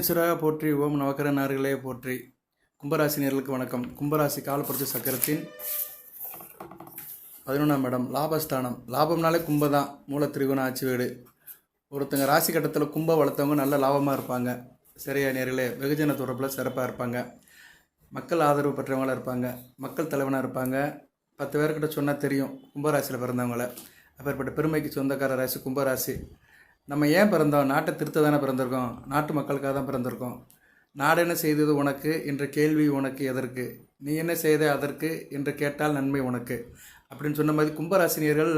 விக்னேஸ்வரா போற்றி. ஓம் நவக்கரநார்களே போற்றி. கும்பராசினியர்களுக்கு வணக்கம். கும்பராசி காலப்புரட்சி சக்கரத்தின் 11ஆம் இடம் லாபஸ்தானம். லாபம்னாலே கும்ப தான். மூல திரிகோண ஆட்சி வீடு. ஒருத்தங்க ராசி கட்டத்தில் கும்ப வளர்த்தவங்க நல்ல லாபமாக இருப்பாங்க. சரியா நேர்களே, வெகுஜன தொடர்பில் சிறப்பாக இருப்பாங்க. மக்கள் ஆதரவு பெற்றவங்களாக இருப்பாங்க. மக்கள் தலைவனாக இருப்பாங்க. 10 பேர்கிட்ட சொன்னால் தெரியும் கும்பராசியில் பிறந்தவங்கள. அப்பேற்பட்ட பெருமைக்கு சொந்தக்கார ராசி கும்பராசி. நம்ம ஏன் பிறந்தோம்? நாட்டை திருத்த தானே பிறந்திருக்கோம். நாட்டு மக்களுக்காக தான் பிறந்திருக்கோம். நாடு என்ன செய்தது உனக்கு என்ற கேள்வி உனக்கு எதற்கு? நீ என்ன செய்த அதற்கு என்று கேட்டால் நன்மை உனக்கு அப்படின்னு சொன்ன மாதிரி கும்பராசினியர்கள்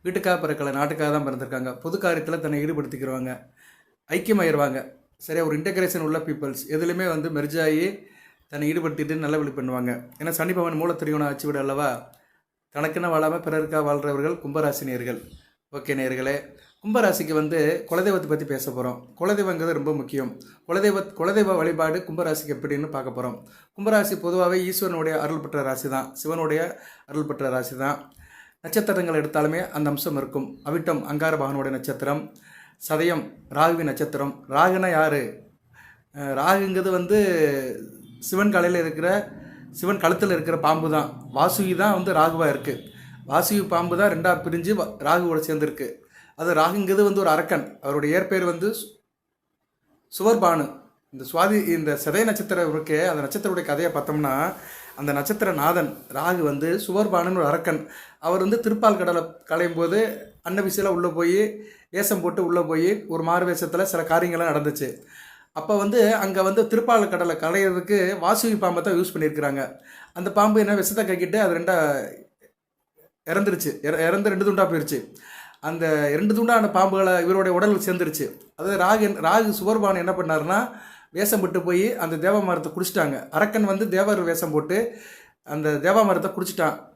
வீட்டுக்காக பிறக்கலை, நாட்டுக்காக தான் பிறந்திருக்காங்க. பொது காரியத்தில் தன்னை ஈடுபடுத்திக்கிறவாங்க, ஐக்கியமாயிருவாங்க. சரியா, ஒரு இன்டகிரேஷன் உள்ள பீப்புள்ஸ் எதுலையுமே மெர்ஜாகி தன்னை ஈடுபடுத்திட்டு நல்ல வழி பண்ணுவாங்க. ஏன்னா சனி பகவான் மூல திரிகோண ஆட்சி விட அல்லவா. தனக்குன்னு வாழாமல் பிறருக்காக வாழ்கிறவர்கள் கும்பராசினியர்கள். ஓகே நேர்களே, கும்பராசிக்கு குலதெய்வத்தை பற்றி பேச போகிறோம். குலதெய்வங்கிறது ரொம்ப முக்கியம். குலதெய்வ வழிபாடு கும்பராசிக்கு எப்படின்னு பார்க்க போகிறோம். கும்பராசி பொதுவாகவே ஈஸ்வரனுடைய அருள் பெற்ற ராசி தான், சிவனுடைய அருள் பெற்ற ராசி தான். நட்சத்திரங்கள் எடுத்தாலுமே அந்த அம்சம் இருக்கும். அவிட்டம் அங்கார பகவானுடைய நட்சத்திரம், சதயம் ராகுவின் நட்சத்திரம். ராகுனா யார்? ராகுங்கிறது சிவன் கலையில் இருக்கிற, சிவன் கழுத்தில் இருக்கிற பாம்பு தான். வாசுகி தான் ராகுவாக இருக்குது. வாசுகி பாம்பு தான் 2ஆக பிரிஞ்சு ராகுவோட சேர்ந்துருக்கு. அது ராகுங்கிறது ஒரு அரக்கன். அவருடைய இயற்பெயர் சுவர்பானு. இந்த சதய நட்சத்திரம் இருக்கே, அந்த நட்சத்திரத்துடைய கதையை பார்த்தோம்னா, அந்த நட்சத்திர நாதன் ராகு சுவர்பானுன்னு ஒரு அரக்கன். அவர் திருப்பால் கடலை களையும் போது அன்னவிசையில் உள்ளே போய் வேஷம் போட்டு உள்ளே போய் ஒரு மாறு வேஷத்தில் சில காரியங்கள்லாம் நடந்துச்சு. அப்போ அங்கே திருப்பால் கடலை களையிறதுக்கு வாசுகி பாம்பை தான் யூஸ் பண்ணியிருக்கிறாங்க. அந்த பாம்பு என்ன விஷத்தை கக்கிட்டு அது இறந்துருச்சு. இறந்து 2 துண்டாக போயிடுச்சு. அந்த 2 துண்டான பாம்புகளை இவருடைய உடல் சேர்ந்துருச்சு. அதாவது ராகு சுவர்பானு என்ன பண்ணாருன்னா, வேஷம் போட்டு போய் அந்த தேவமரத்தை குடிச்சிட்டாங்க. அரக்கன் தேவர் வேஷம் போட்டு அந்த தேவமரத்தை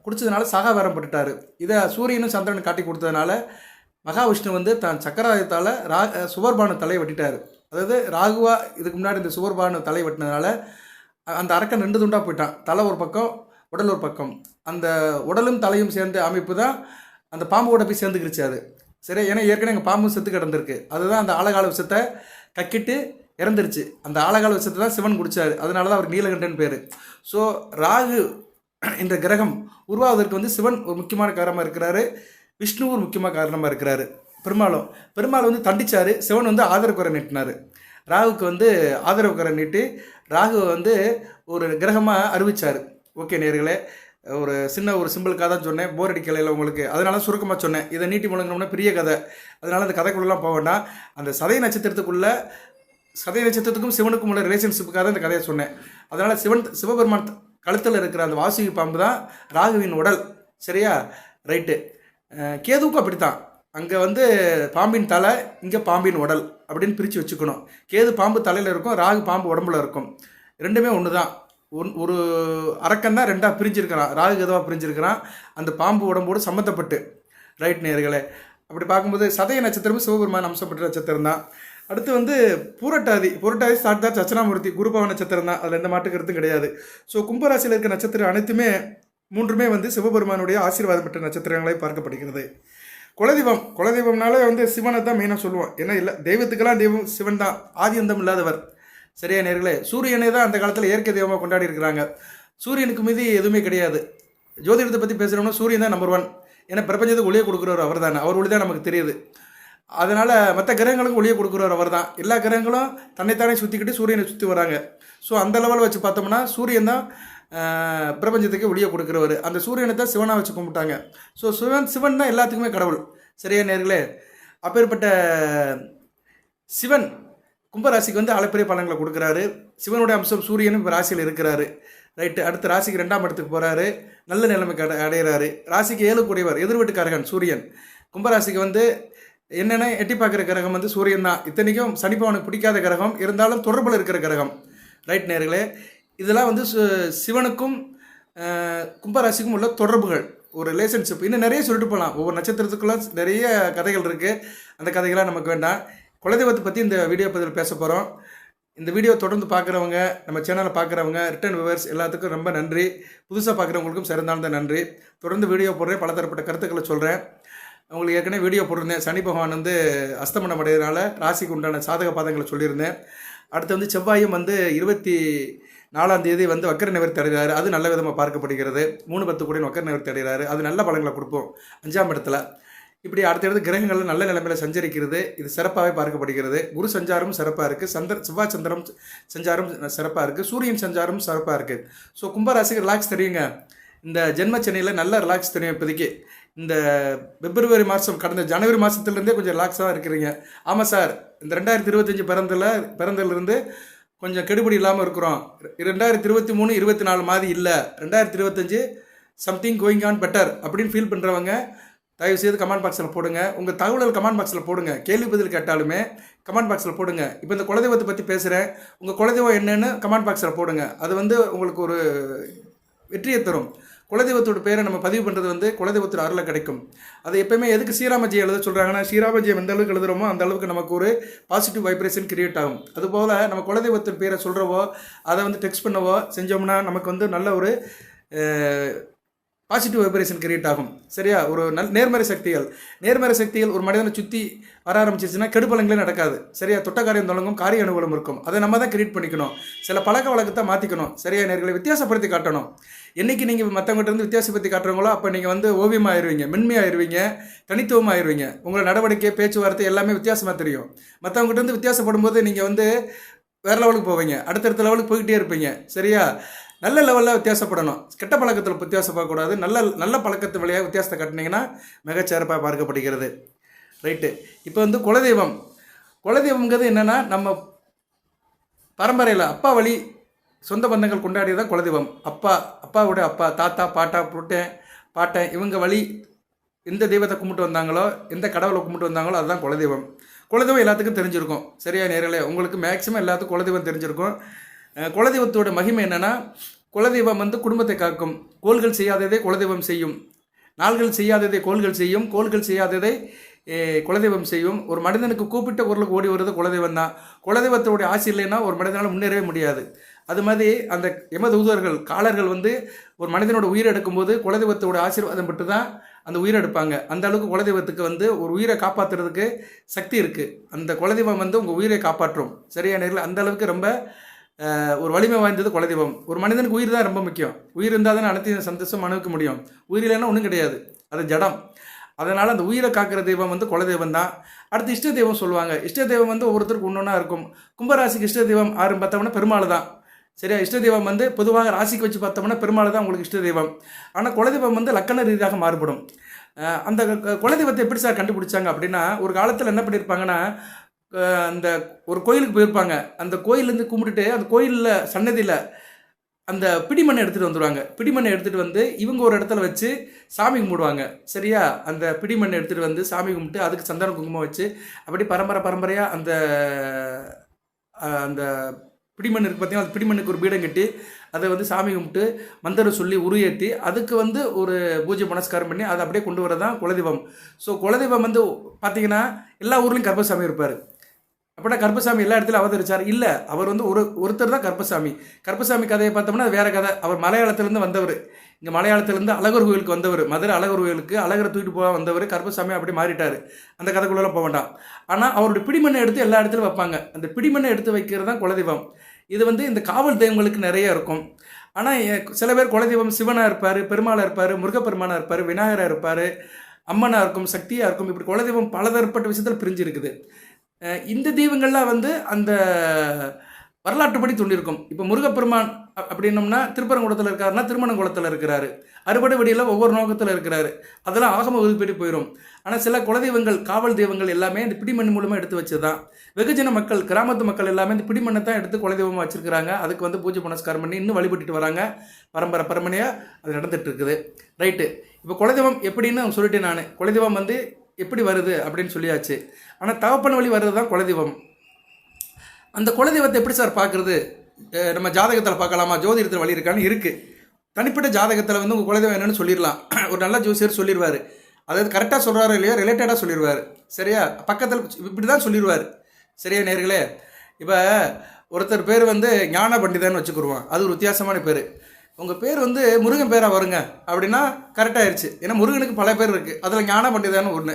குடிச்சதுனால சகாவேரம் பட்டுட்டார். இதை சூரியனும் சந்திரனும் காட்டி கொடுத்ததுனால மகாவிஷ்ணு தான் சக்கராயத்தால் சுவர்பானு தலையை வெட்டிட்டார். அதாவது ராகுவா இதுக்கு முன்னாடி இந்த சுவர்பானு தலை வெட்டினதுனால அந்த அரக்கன் 2 துண்டாக போயிட்டான். தலை ஒரு பக்கம், உடல் ஒரு பக்கம். அந்த உடலும் தலையும் சேர்ந்த அமைப்பு தான் அந்த பாம்போட போய் சேர்ந்துக்கிருச்சு அது. சரி, ஏன்னா ஏற்கனவே எங்கள் பாம்பு செத்து கிடந்திருக்கு. அதுதான் அந்த ஆழகால விஷத்தை கக்கிட்டு இறந்துருச்சு. அந்த ஆழகால விஷத்தை தான் சிவன் குடித்தார். அதனால தான் அவர் நீலகண்டன் பேர். ஸோ ராகு என்ற கிரகம் உருவாவதற்கு சிவன் ஒரு முக்கியமான காரணமாக இருக்கிறாரு. விஷ்ணு ஒரு முக்கியமான காரணமாக இருக்கிறாரு. பெருமாள் தண்டிச்சார். சிவன் ஆதரவு குறை நீட்டினார். ராகுக்கு ஆதரவு குறை நீட்டி ராகு ஒரு கிரகமாக அறிவித்தார். ஓகே நேர்களே, ஒரு சிம்பிளுக்காக தான் சொன்னேன். போர் அடிக்கலையில் உங்களுக்கு, அதனால சுருக்கமாக சொன்னேன். இதை நீட்டி முழங்கினோம்னா பெரிய கதை. அதனால் அந்த கதைக்குள்ளெலாம் போக வேண்டாம். அந்த சதய நட்சத்திரத்துக்கும் சிவனுக்கும் உள்ள ரிலேஷன்ஷிப்புக்காக தான் இந்த கதையை சொன்னேன். அதனால் சிவபெருமான் கழுத்தில் இருக்கிற அந்த வாசுகி பாம்பு தான் ராகுவின் உடல். சரியா, ரைட்டு. கேதுவுக்கும் அப்படித்தான். அங்கே பாம்பின் தலை, இங்கே பாம்பின் உடல் அப்படின்னு பிரித்து வச்சுக்கணும். கேது பாம்பு தலையில் இருக்கும், ராகு பாம்பு உடம்புல இருக்கும். ரெண்டுமே ஒன்று தான். ஒரு அரக்கன் தான் 2ஆக பிரிஞ்சிருக்கிறான். ராகு எதுவாக பிரிஞ்சிருக்கிறான் அந்த பாம்பு உடம்போடு சம்மந்தப்பட்டு. ரைட் நேர்களே, அப்படி பார்க்கும்போது சதய நட்சத்திரமும் சிவபெருமான் அம்சப்பட்ட நட்சத்திரம் தான். அடுத்து பூரட்டாதி ஸ்டார்ட் தான் தட்சிணாமூர்த்தி குருபவ நட்சத்திரம் தான். அதில் எந்த மாட்டு கருத்தும் கிடையாது. ஸோ கும்பராசியில் இருக்க நட்சத்திரம் அனைத்துமே 3மே சிவபெருமானுடைய ஆசீர்வாதம் பெற்ற நட்சத்திரங்களை பார்க்கப்படுகிறது. குலதெய்வம்னாலே சிவனை தான் மெயினாக சொல்லுவோம். ஏன்னா இல்லை, தெய்வத்துக்கெல்லாம் தெய்வம் சிவன் தான், ஆதி அந்தம் இல்லாதவர். சரியா நேர்களே, சூரியனை தான் அந்த காலத்தில் இயற்கை தெய்வமாக கொண்டாடி இருக்கிறாங்க. சூரியனுக்கு மீது எதுவுமே கிடையாது. ஜோதிடத்தை பற்றி பேசுகிறோம்னா சூரியன் தான் நம்பர் 1. ஏன்னா பிரபஞ்சத்துக்கு ஒளியை கொடுக்குறவர் அவர் தானே. அவர் ஒளி தான் நமக்கு தெரியுது. அதனால் மற்ற கிரகங்களுக்கும் ஒளியை கொடுக்குறவர் அவர் தான். எல்லா கிரகங்களும் தன்னைத்தானே சுற்றிக்கிட்டு சூரியனை சுற்றி வராங்க. ஸோ அந்த லெவலில் வச்சு பார்த்தோம்னா சூரியன் தான் பிரபஞ்சத்துக்கு ஒளியை கொடுக்குறவர். அந்த சூரியனை தான் சிவனாக வச்சு கும்பிட்டாங்க. ஸோ சிவன் தான் எல்லாத்துக்குமே கடவுள். சரியா நேர்களே, அப்பேற்பட்ட சிவன் கும்பராசிக்கு அளப்பரிய பலன்களை கொடுக்குறாரு. சிவனுடைய அம்சம் சூரியனும் இப்போ ராசியில் இருக்கிறாரு. ரைட்டு. அடுத்த ராசிக்கு 2ஆம் இடத்துக்கு போகிறாரு. நல்ல நிலைமைக்கு அடைகிறாரு. ராசிக்கு 7 கூடியவர் எதிர்வீட்டுக்காரகன் சூரியன். கும்பராசிக்கு என்னென்ன எட்டி பார்க்குற கிரகம் சூரியன் தான். இத்தனைக்கும் சனி பகவானுக்கு பிடிக்காத கிரகம், இருந்தாலும் தொடர்பில் இருக்கிற கிரகம். ரைட் நேர்களே, இதெல்லாம் சிவனுக்கும் கும்பராசிக்கும் உள்ள தொடர்புகள், ஒரு ரிலேஷன்ஷிப். இன்னும் நிறைய சொல்லிட்டு போகலாம். ஒவ்வொரு நட்சத்திரத்துக்குலாம் நிறைய கதைகள் இருக்குது. அந்த கதைகள்லாம் நமக்கு வேண்டாம். குலதெய்வத்தை பற்றி இந்த வீடியோ பதிவில் பேச போகிறோம். இந்த வீடியோ தொடர்ந்து பார்க்குறவங்க, நம்ம சேனலை பார்க்குறவங்க, ரிட்டர்ன் வியூவர்ஸ் எல்லாத்துக்கும் ரொம்ப நன்றி. புதுசாக பார்க்குறவங்களுக்கும் சிறந்தாழ்ந்த நன்றி. தொடர்ந்து வீடியோ போடுறேன், பலதரப்பட்ட கருத்துக்களை சொல்கிறேன். உங்களுக்கு ஏற்கனவே வீடியோ போட்டிருந்தேன். சனி பகவான் அஸ்தமனம் அடைகிறதுனால ராசிக்கு உண்டான சாதக பாதங்களை சொல்லியிருந்தேன். அடுத்து வந்து செவ்வாயும் வந்து 24ஆம் தேதி வந்து வக்கர நிவர்த்தி அடைகிறாரு. அது நல்ல விதமாக பார்க்கப்படுகிறது. 3-10 கூட வக்கர நிவர்த்தி அடைகிறாரு. அது நல்ல பலன்களை கொடுப்போம் 5ஆம் இடத்துல. இப்படி அடுத்தடுத்து கிரகங்கள் நல்ல நிலைமையில் சஞ்சரிக்கிறது. இது சிறப்பாகவே பார்க்கப்படுகிறது. குரு சஞ்சாரமும் சிறப்பாக இருக்குது. செவ்வாய் சந்திரம் சஞ்சாரம் சிறப்பாக இருக்குது. சூரியன் சஞ்சாரம் சிறப்பாக இருக்குது. ஸோ கும்பராசிக்கு ரிலாக்ஸ் தெரியுங்க. இந்த ஜென்மச்சனையில் நல்ல ரிலாக்ஸ் தெரியும். இப்போதைக்கு இந்த பிப்ரவரி மாதம் கடந்த ஜனவரி மாதத்துலேருந்தே கொஞ்சம் ரிலாக்ஸாக இருக்கிறீங்க. ஆமாம் சார், இந்த 2025 பிறந்ததுலேருந்து கொஞ்சம் கெடுபடி இல்லாமல் இருக்கிறோம். 2023, 24 மாதிரி இல்லை. 2025 சம்திங் கோயிங் ஆன் பெட்டர் அப்படின்னு ஃபீல் பண்ணுறவங்க தயவுசெய்து கமெண்ட் பாக்ஸில் போடுங்க. உங்கள் தகவல்கள் கமெண்ட் பாக்ஸில் போடுங்க. கேள்வி பதில் கேட்டாலுமே கமெண்ட் பாக்ஸில் போடுங்க. இப்போ இந்த குலதெய்வத்தை பற்றி பேசுகிறேன். உங்கள் குலதெய்வம் என்னன்னு கமெண்ட் பாக்ஸில் போடுங்க. அது வந்து உங்களுக்கு ஒரு வெற்றியை தரும். குலதெய்வத்தோட பேரை நம்ம பதிவு பண்ணுறது வந்து குலதெய்வத்தோட அருளை கிடைக்கும். அது எப்பயுமே எதுக்கு ஸ்ரீராமஜெயம் எழுத சொல்கிறாங்கன்னா, ஸ்ரீராமஜெயம் எந்த அளவுக்கு எழுதுகிறோமோ அந்த அளவுக்கு நமக்கு ஒரு பாசிட்டிவ் வைப்ரேஷன் கிரியேட் ஆகும். அதுபோல் நம்ம குலதெய்வத்தின் பேரை சொல்கிறவோ அதை வந்து டெக்ஸ்ட் பண்ணவோ செஞ்சோம்னா நமக்கு வந்து நல்ல ஒரு பாசிட்டிவ் வைப்ரேஷன் கிரியேட் ஆகும். சரியா? ஒரு நேர்மறை சக்திகள் ஒரு மனிதனை சுற்றி வர ஆரம்பிச்சிருச்சுன்னா கெடுபலங்களே நடக்காது. சரியா? தொட்டக்காரியம் தொடங்கும், காரிய அனுகூலம் இருக்கும். அதை நம்ம தான் கிரியேட் பண்ணிக்கணும். சில பழக்க வழக்கத்தை மாற்றிக்கணும். சரியா? நேர்களை வித்தியாசப்படுத்தி காட்டணும். என்றைக்கு நீங்கள் மற்றவங்ககிட்ட இருந்து வித்தியாசப்படுத்தி காட்டுறவங்களோ அப்போ நீங்கள் வந்து ஓவியமாகிடுவீங்க, மென்மையாகிடுவீங்க, தனித்துவமாகிடுவீங்க. உங்களோட நடவடிக்கை, பேச்சுவார்த்தை எல்லாமே வித்தியாசமாக தெரியும். மற்றவங்ககிட்ட இருந்து வித்தியாசப்படும் போது நீங்கள் வந்து வேறு லெவலுக்கு போவீங்க. அடுத்தடுத்த லெவலுக்கு போய்கிட்டே இருப்பீங்க. சரியா? நல்ல லெவலில் வித்தியாசப்படணும். கெட்ட பழக்கத்தில் வித்தியாசப்படக்கூடாது. நல்ல பழக்கத்து வழியாக வித்தியாசத்தை கட்டினீங்கன்னா மிகச்சிறப்பாக பார்க்கப்படுகிறது. ரைட்டு. இப்போ வந்து குலதெய்வம்ங்கிறது என்னென்னா, நம்ம பரம்பரையில் அப்பா வழி சொந்த பந்தங்கள் கொண்டாடியதான் குலதெய்வம். அப்பாவுடைய அப்பா, தாத்தா, பாட்டன் இவங்க வழி எந்த தெய்வத்தை கும்பிட்டு வந்தாங்களோ, எந்த கடவுளை கும்பிட்டு வந்தாங்களோ அதுதான் குலதெய்வம். குலதெய்வம் எல்லாத்துக்கும் தெரிஞ்சிருக்கும். சரியா நேரலே? உங்களுக்கு மேக்ஸிமம் எல்லாத்துக்கும் குலதெய்வம் தெரிஞ்சிருக்கும். குலதெய்வத்தோட மகிமை என்னென்னா, குலதெய்வம் வந்து குடும்பத்தை காக்கும். கோள்கள் செய்யாததை குலதெய்வம் செய்யும். நாள்கள் செய்யாததை கோள்கள் செய்யும். கோள்கள் செய்யாததை குலதெய்வம் செய்யும். ஒரு மனிதனுக்கு கூப்பிட்ட குரலுக்கு ஓடி வருது குலதெய்வம் தான். குலதெய்வத்தோடைய ஆசை இல்லைன்னா ஒரு மனிதனால் முன்னேறவே முடியாது. அது மாதிரி அந்த யமதூதர்கள், காலர்கள் வந்து ஒரு மனிதனோட உயிரை எடுக்கும்போது குலதெய்வத்தோட ஆசீர்வாதம் பட்டு தான் அந்த உயிரை எடுப்பாங்க. அந்த அளவுக்கு குலதெய்வத்துக்கு வந்து ஒரு உயிரை காப்பாற்றுறதுக்கு சக்தி இருக்குது. அந்த குலதெய்வம் வந்து உங்கள் உயிரை காப்பாற்றும். சரியா நேரில்? அந்த அளவுக்கு ரொம்ப ஒரு வலிமை வாய்ந்தது குலதெய்வம். ஒரு மனிதனுக்கு உயிர் தான் ரொம்ப முக்கியம். உயிர் இருந்தால் தானே அனைத்தையும் சந்தோஷம் அனுபவிக்க முடியும். உயிர் இல்லைன்னா ஒன்றும் கிடையாது. அது ஜடம். அதனால் அந்த உயிரை காக்கிற தெய்வம் வந்து குலதெய்வம் தான். அடுத்து இஷ்ட தெய்வம் சொல்லுவாங்க. இஷ்ட தெய்வம் வந்து ஒவ்வொருத்தருக்கு ஒன்றா இருக்கும். கும்பராசிக்கு இஷ்ட தெய்வம் ஆறும் பார்த்தோம்னா பெருமாள் தான். சரியா? இஷ்ட தெய்வம் வந்து பொதுவாக ராசிக்கு வச்சு பார்த்தோம்னா பெருமாள் தான் உங்களுக்கு இஷ்ட தெய்வம். ஆனால் குலதெய்வம் வந்து லக்கண ரீதியாக மாறுபடும். அந்த குலதெய்வத்தை எப்படி சார் கண்டுபிடிச்சாங்க அப்படின்னா, ஒரு காலத்தில் என்ன பண்ணியிருப்பாங்கன்னா, அந்த ஒரு கோயிலுக்கு போயிருப்பாங்க. அந்த கோயிலேருந்து கும்பிட்டுட்டு அந்த கோயிலில் சன்னதியில் அந்த பிடிமண்ணை எடுத்துகிட்டு வந்துடுவாங்க. பிடிமண்ணை எடுத்துகிட்டு வந்து இவங்க ஒரு இடத்துல வச்சு சாமி கும்பிடுவாங்க. சரியா? அந்த பிடிமண்ணை எடுத்துகிட்டு வந்து சாமி கும்பிட்டு அதுக்கு சந்தன குங்குமம் வச்சு அப்படி பரம்பரையாக அந்த அந்த பிடிமண் இருக்குது பார்த்தீங்கன்னா, அது பிடிமண்ணுக்கு ஒரு பீடம் கட்டி அதை வந்து சாமி கும்பிட்டு மந்திரம் சொல்லி உருவேற்றி அதுக்கு வந்து ஒரு பூஜை புனஸ்காரம் பண்ணி அதை அப்படியே கொண்டு வரதான் குலதெய்வம். ஸோ குலதெய்வம் வந்து பார்த்தீங்கன்னா எல்லா ஊர்லேயும் கர்ப்பசாமி இருப்பார். அப்படின்னா கருப்பசாமி எல்லா இடத்துலையும் அவதரிச்சார் இல்லை. அவர் வந்து ஒருத்தர் தான் கருப்பசாமி கதையை பார்த்தோம்னா அது வேறு கதை. அவர் மலையாளத்திலேருந்து வந்தவர். இங்கே மலையாளத்திலேருந்து அழகர் கோயிலுக்கு வந்தவர். மதுரை அழகர் கோயிலுக்கு அழகரை தூக்கிட்டு போக வந்தவர். கருப்பசாமி அப்படி மாறிட்டார். அந்த கதைக்குள்ளெல்லாம் போக வேண்டாம். ஆனால் அவருடைய பிடிமண்ணை எடுத்து எல்லா இடத்துலையும் வைப்பாங்க. அந்த பிடிமண்ணை எடுத்து வைக்கிறது தான் குலதெய்வம். இது வந்து இந்த காவல் தெய்வங்களுக்கு நிறைய இருக்கும். ஆனால் சில பேர் குலதெய்வம் சிவனாக இருப்பார், பெருமாளாக இருப்பார், முருகப்பெருமானாக இருப்பார், விநாயகராக இருப்பார், அம்மனாக இருக்கும், சக்தியாக இருக்கும். இப்படி குலதெய்வம் பலதரப்பட்ட விஷயத்தில் பிரிஞ்சு இருக்குது. இந்த தெய்வங்கள்லாம் வந்து அந்த வரலாற்றுப்படி தோன்றியிருக்கும். இப்போ முருகப்பெருமான் அப்படின்னோம்னா திருப்பரங்குளத்தில் இருக்காருன்னா திருமணங்குளத்தில் இருக்கிறாரு. அறுபடை வடியில் ஒவ்வொரு நோக்கத்தில் இருக்கிறாரு. அதெல்லாம் ஆகம ஒதுப்பீடு போயிடும். ஆனால் சில குலதெய்வங்கள், காவல் தெய்வங்கள் எல்லாமே இந்த பிடிமண் மூலமாக எடுத்து வச்சு தான். வெகுஜன மக்கள், கிராமத்து மக்கள் எல்லாமே இந்த பிடிமண்ணை தான் எடுத்து குலதெய்வமாக வச்சுருக்கிறாங்க. அதுக்கு வந்து பூஜை புனஸ்காரம் பண்ணி இன்னும் வழிபட்டுட்டு வராங்க. பரம்பரையாக அது நடந்துட்டு இருக்குது. ரைட்டு. இப்போ குலதெய்வம் எப்படின்னு சொல்லிட்டேன் நான். குலதெய்வம் வந்து எப்படி வருது அப்படின்னு சொல்லியாச்சு. ஆனால் தகப்பன் வழி வர்றது தான் குலதெய்வம். அந்த குலதெய்வத்தை எப்படி சார் பார்க்குறது? நம்ம ஜாதகத்தில் பார்க்கலாமா? ஜோதிடத்தில் வழி இருக்கான்னு இருக்குது. தனிப்பட்ட ஜாதகத்தில் வந்து உங்கள் குலதெய்வம் என்னென்னு சொல்லிடலாம். ஒரு நல்ல ஜோசியர் சொல்லிடுவார். அதாவது கரெக்டாக சொல்கிறாரோ இல்லையோ ரிலேட்டடாக சொல்லிடுவார். சரியா? பக்கத்தில் இப்படி தான் சொல்லிடுவார். சரியா நேர்களே? இப்போ ஒருத்தர் பேர் வந்து ஞான பண்டிதன்னு வச்சுக்கிடுவான். அது ஒரு வித்தியாசமான பேர். உங்கள் பேர் வந்து முருகன் பேராக வருங்க அப்படின்னா கரெக்டாகிடுச்சு. ஏன்னா முருகனுக்கு பல பேர் இருக்குது. அதில் ஞான பண்டிதான்னு ஒன்று.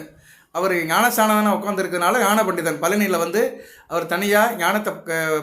அவர் ஞானஸ்தானம் உட்காந்துருக்கிறதுனால ஞான பண்டிதன். பழனியில் வந்து அவர் தனியாக ஞானத்தை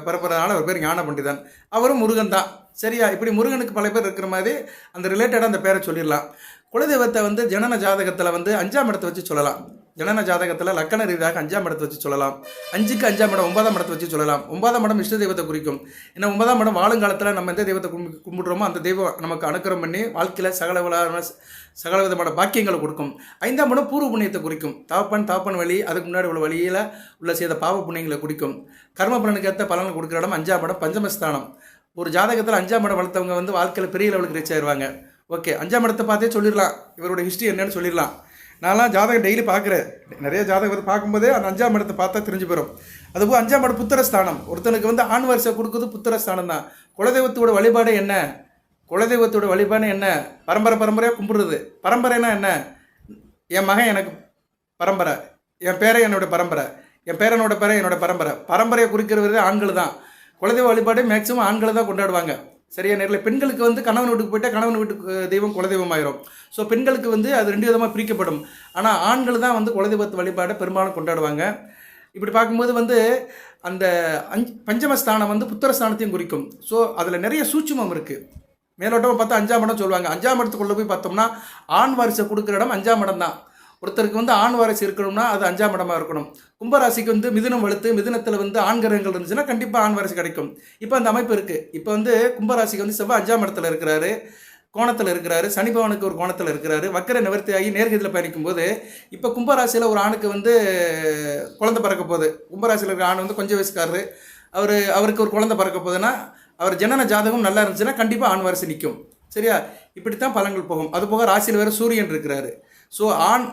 பரப்புறதுனால அவர் பேர் ஞான பண்டிதன். அவரும் முருகன் தான். சரியா? இப்படி முருகனுக்கு பல பேர் இருக்கிற மாதிரி அந்த ரிலேட்டடாக அந்த பேரை சொல்லிடலாம். குலதெய்வத்தை வந்து ஜனன ஜாதகத்தில் வந்து 5ஆம் இடத்தை வச்சு சொல்லலாம். ஜனன ஜாதகத்தில் லக்கண ரீதியாக 5ஆம் இடத்தை வச்சு சொல்லலாம். 5க்கு 5ஆம் இடம் 9ஆம் இடத்தை வச்சு சொல்லலாம். 9ஆம் இடம் இஷ்ட தெய்வத்தை குறிக்கும். ஏன்னா 9ஆம் இடம் வாழுங்காலத்தில் நம்ம எந்த தெய்வத்தை கும்பிடுறோமோ அந்த தெய்வம் நமக்கு அனுக்கிரம் பண்ணி வாழ்க்கையில் சகல விதமான பாக்கியங்களை கொடுக்கும். 5ஆம் இடம் பூர்வ புண்ணியத்தை குறிக்கும். தாப்பன் வழி, அதுக்கு முன்னாடி உள்ள வழியில் உள்ள செய்த பாவ புண்ணியங்களை குறிக்கும். கர்ம பலனுக்கு ஏற்ற பலனை கொடுக்குற இடம் 5ஆம் இடம் பஞ்சமஸ்தானம். ஒரு ஜாதகத்தில் 5ஆம் இடம் வளர்த்தவங்க வந்து வாழ்க்கையில் பெரிய லெவலுக்கு ரீச் ஆயிடுவாங்க. ஓகே, 5ஆம் இடத்தை பார்த்தே சொல்லிடலாம் இவரோட ஹிஸ்ட்ரி என்னன்னு சொல்லிடலாம். நான்லாம் ஜாதகம் டெய்லி பார்க்குறேன். நிறைய ஜாதகம் பார்க்கும்போதே அந்த 5ஆம் இடத்தை பார்த்தா தெரிஞ்சு போயிடும். அதுபோல் 5ஆம் இடம் புத்திரஸ்தானம். ஒருத்தனுக்கு வந்து ஆண் வரிசை கொடுக்குறது புத்திரஸ்தானம் தான். குலதெய்வத்தோட வழிபாடு என்ன? குலதெய்வத்தோட வழிபாடு என்ன? பரம்பரையாக கும்பிடுறது. பரம்பரைனா என்ன? என் மகன் எனக்கு பரம்பரை, என் பேரை என்னோட பரம்பரை, என் பேரனோட பேரை என்னோட பரம்பரை. பரம்பரையை குறிக்கிறவரே ஆண்கள் தான். குலதெய்வ வழிபாடு மேக்சிமம் ஆண்களை தான் கொண்டாடுவாங்க. சரியா? நேரில் பெண்களுக்கு வந்து கணவன் வீட்டுக்கு போயிட்டால் கணவன் வீட்டுக்கு தெய்வம் குலதெய்வம் ஆயிரும். ஸோ பெண்களுக்கு வந்து அது 2 விதமாக பிரிக்கப்படும். ஆனால் ஆண்கள் தான் வந்து குலதெய்வத்து வழிபாடை பெரும்பாலும் கொண்டாடுவாங்க. இப்படி பார்க்கும்போது வந்து அந்த பஞ்சமஸ்தானம் வந்து புத்திரஸ்தானத்தையும் குறிக்கும். ஸோ அதில் நிறைய சூட்சுமம் இருக்குது. மேலோட்டமாக பார்த்தா 5ஆம் இடம் சொல்லுவாங்க. 5ஆம் இடத்துக்குள்ளே போய் பார்த்தோம்னா ஆண் வாரிசை கொடுக்குற இடம் 5ஆம் இடம் தான். ஒருத்தருக்கு வந்து ஆண் வாரிசு இருக்கணும்னா அது 5ஆம் இடமாக இருக்கணும். கும்பராசிக்கு வந்து மிதுனம் வலுத்து மிதுனத்தில் வந்து ஆண் கிரகங்கள் இருந்துச்சுன்னா கண்டிப்பாக ஆண் வாரிசு கிடைக்கும். இப்போ அந்த அமைப்பு இருக்குது. இப்போ வந்து கும்பராசிக்கு வந்து செவ்வாய் 5ஆம் இடத்துல இருக்கிறாரு, கோணத்தில் இருக்கிறாரு. சனி பகவானுக்கு ஒரு கோணத்தில் இருக்கிறாரு. வக்கர நிவர்த்தி ஆகி நேர்கதியில் பயணிக்கும் போது இப்போ கும்பராசியில் ஒரு ஆணுக்கு வந்து குழந்தை பிறக்க போகுது. கும்பராசியில் இருக்கிற ஆண் வந்து கொஞ்சம் வயசுக்காரரு. அவருக்கு ஒரு குழந்தை பிறக்க போகுதுன்னா அவர் ஜனன ஜாதகம் நல்லா இருந்துச்சுன்னா கண்டிப்பாக ஆண் வாரிசு நிற்கும். சரியா? இப்படித்தான் பலன்கள் போகும். அது போக ராசியில் வேறு சூரியன் இருக்கிறாரு. ஸோ ஆண்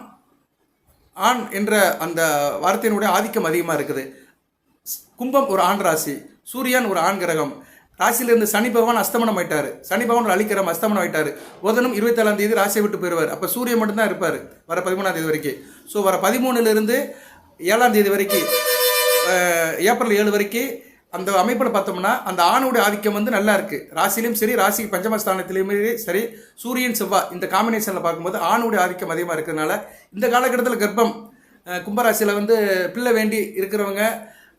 என்ற அந்த வார்த்தையினுடைய ஆதிக்கம் அதிகமாக இருக்குது. கும்பம் ஒரு ஆண் ராசி, சூரியன் ஒரு ஆண் கிரகம். ராசியிலிருந்து சனி பகவான் அஸ்தமனம் ஆயிட்டார். சனி பகவான் அழிக்கிறம் அஸ்தமனம் ஆயிட்டார். புதனும் 27ஆம் தேதி ராசியை விட்டு போயிடுவார். அப்போ சூரியன் மட்டும்தான் இருப்பார் வர 13ஆம் தேதி வரைக்கும். ஸோ வர 13லிருந்து 7ஆம் தேதி வரைக்கும், ஏப்ரல் 7 வரைக்கும் அந்த அமைப்பில் பார்த்தோம்னா அந்த ஆணுடைய ஆதிக்கம் வந்து நல்லா இருக்குது. ராசிலையும் சரி, ராசி பஞ்சமஸ்தானத்திலையுமே சரி, சூரியன் செவ்வாய் இந்த காம்பினேஷனில் பார்க்கும்போது ஆணுடைய ஆதிக்கம் அதிகமாக இருக்கிறதுனால இந்த காலகட்டத்தில் கர்ப்பம் கும்பராசியில் வந்து பிள்ளை வேண்டி இருக்கிறவங்க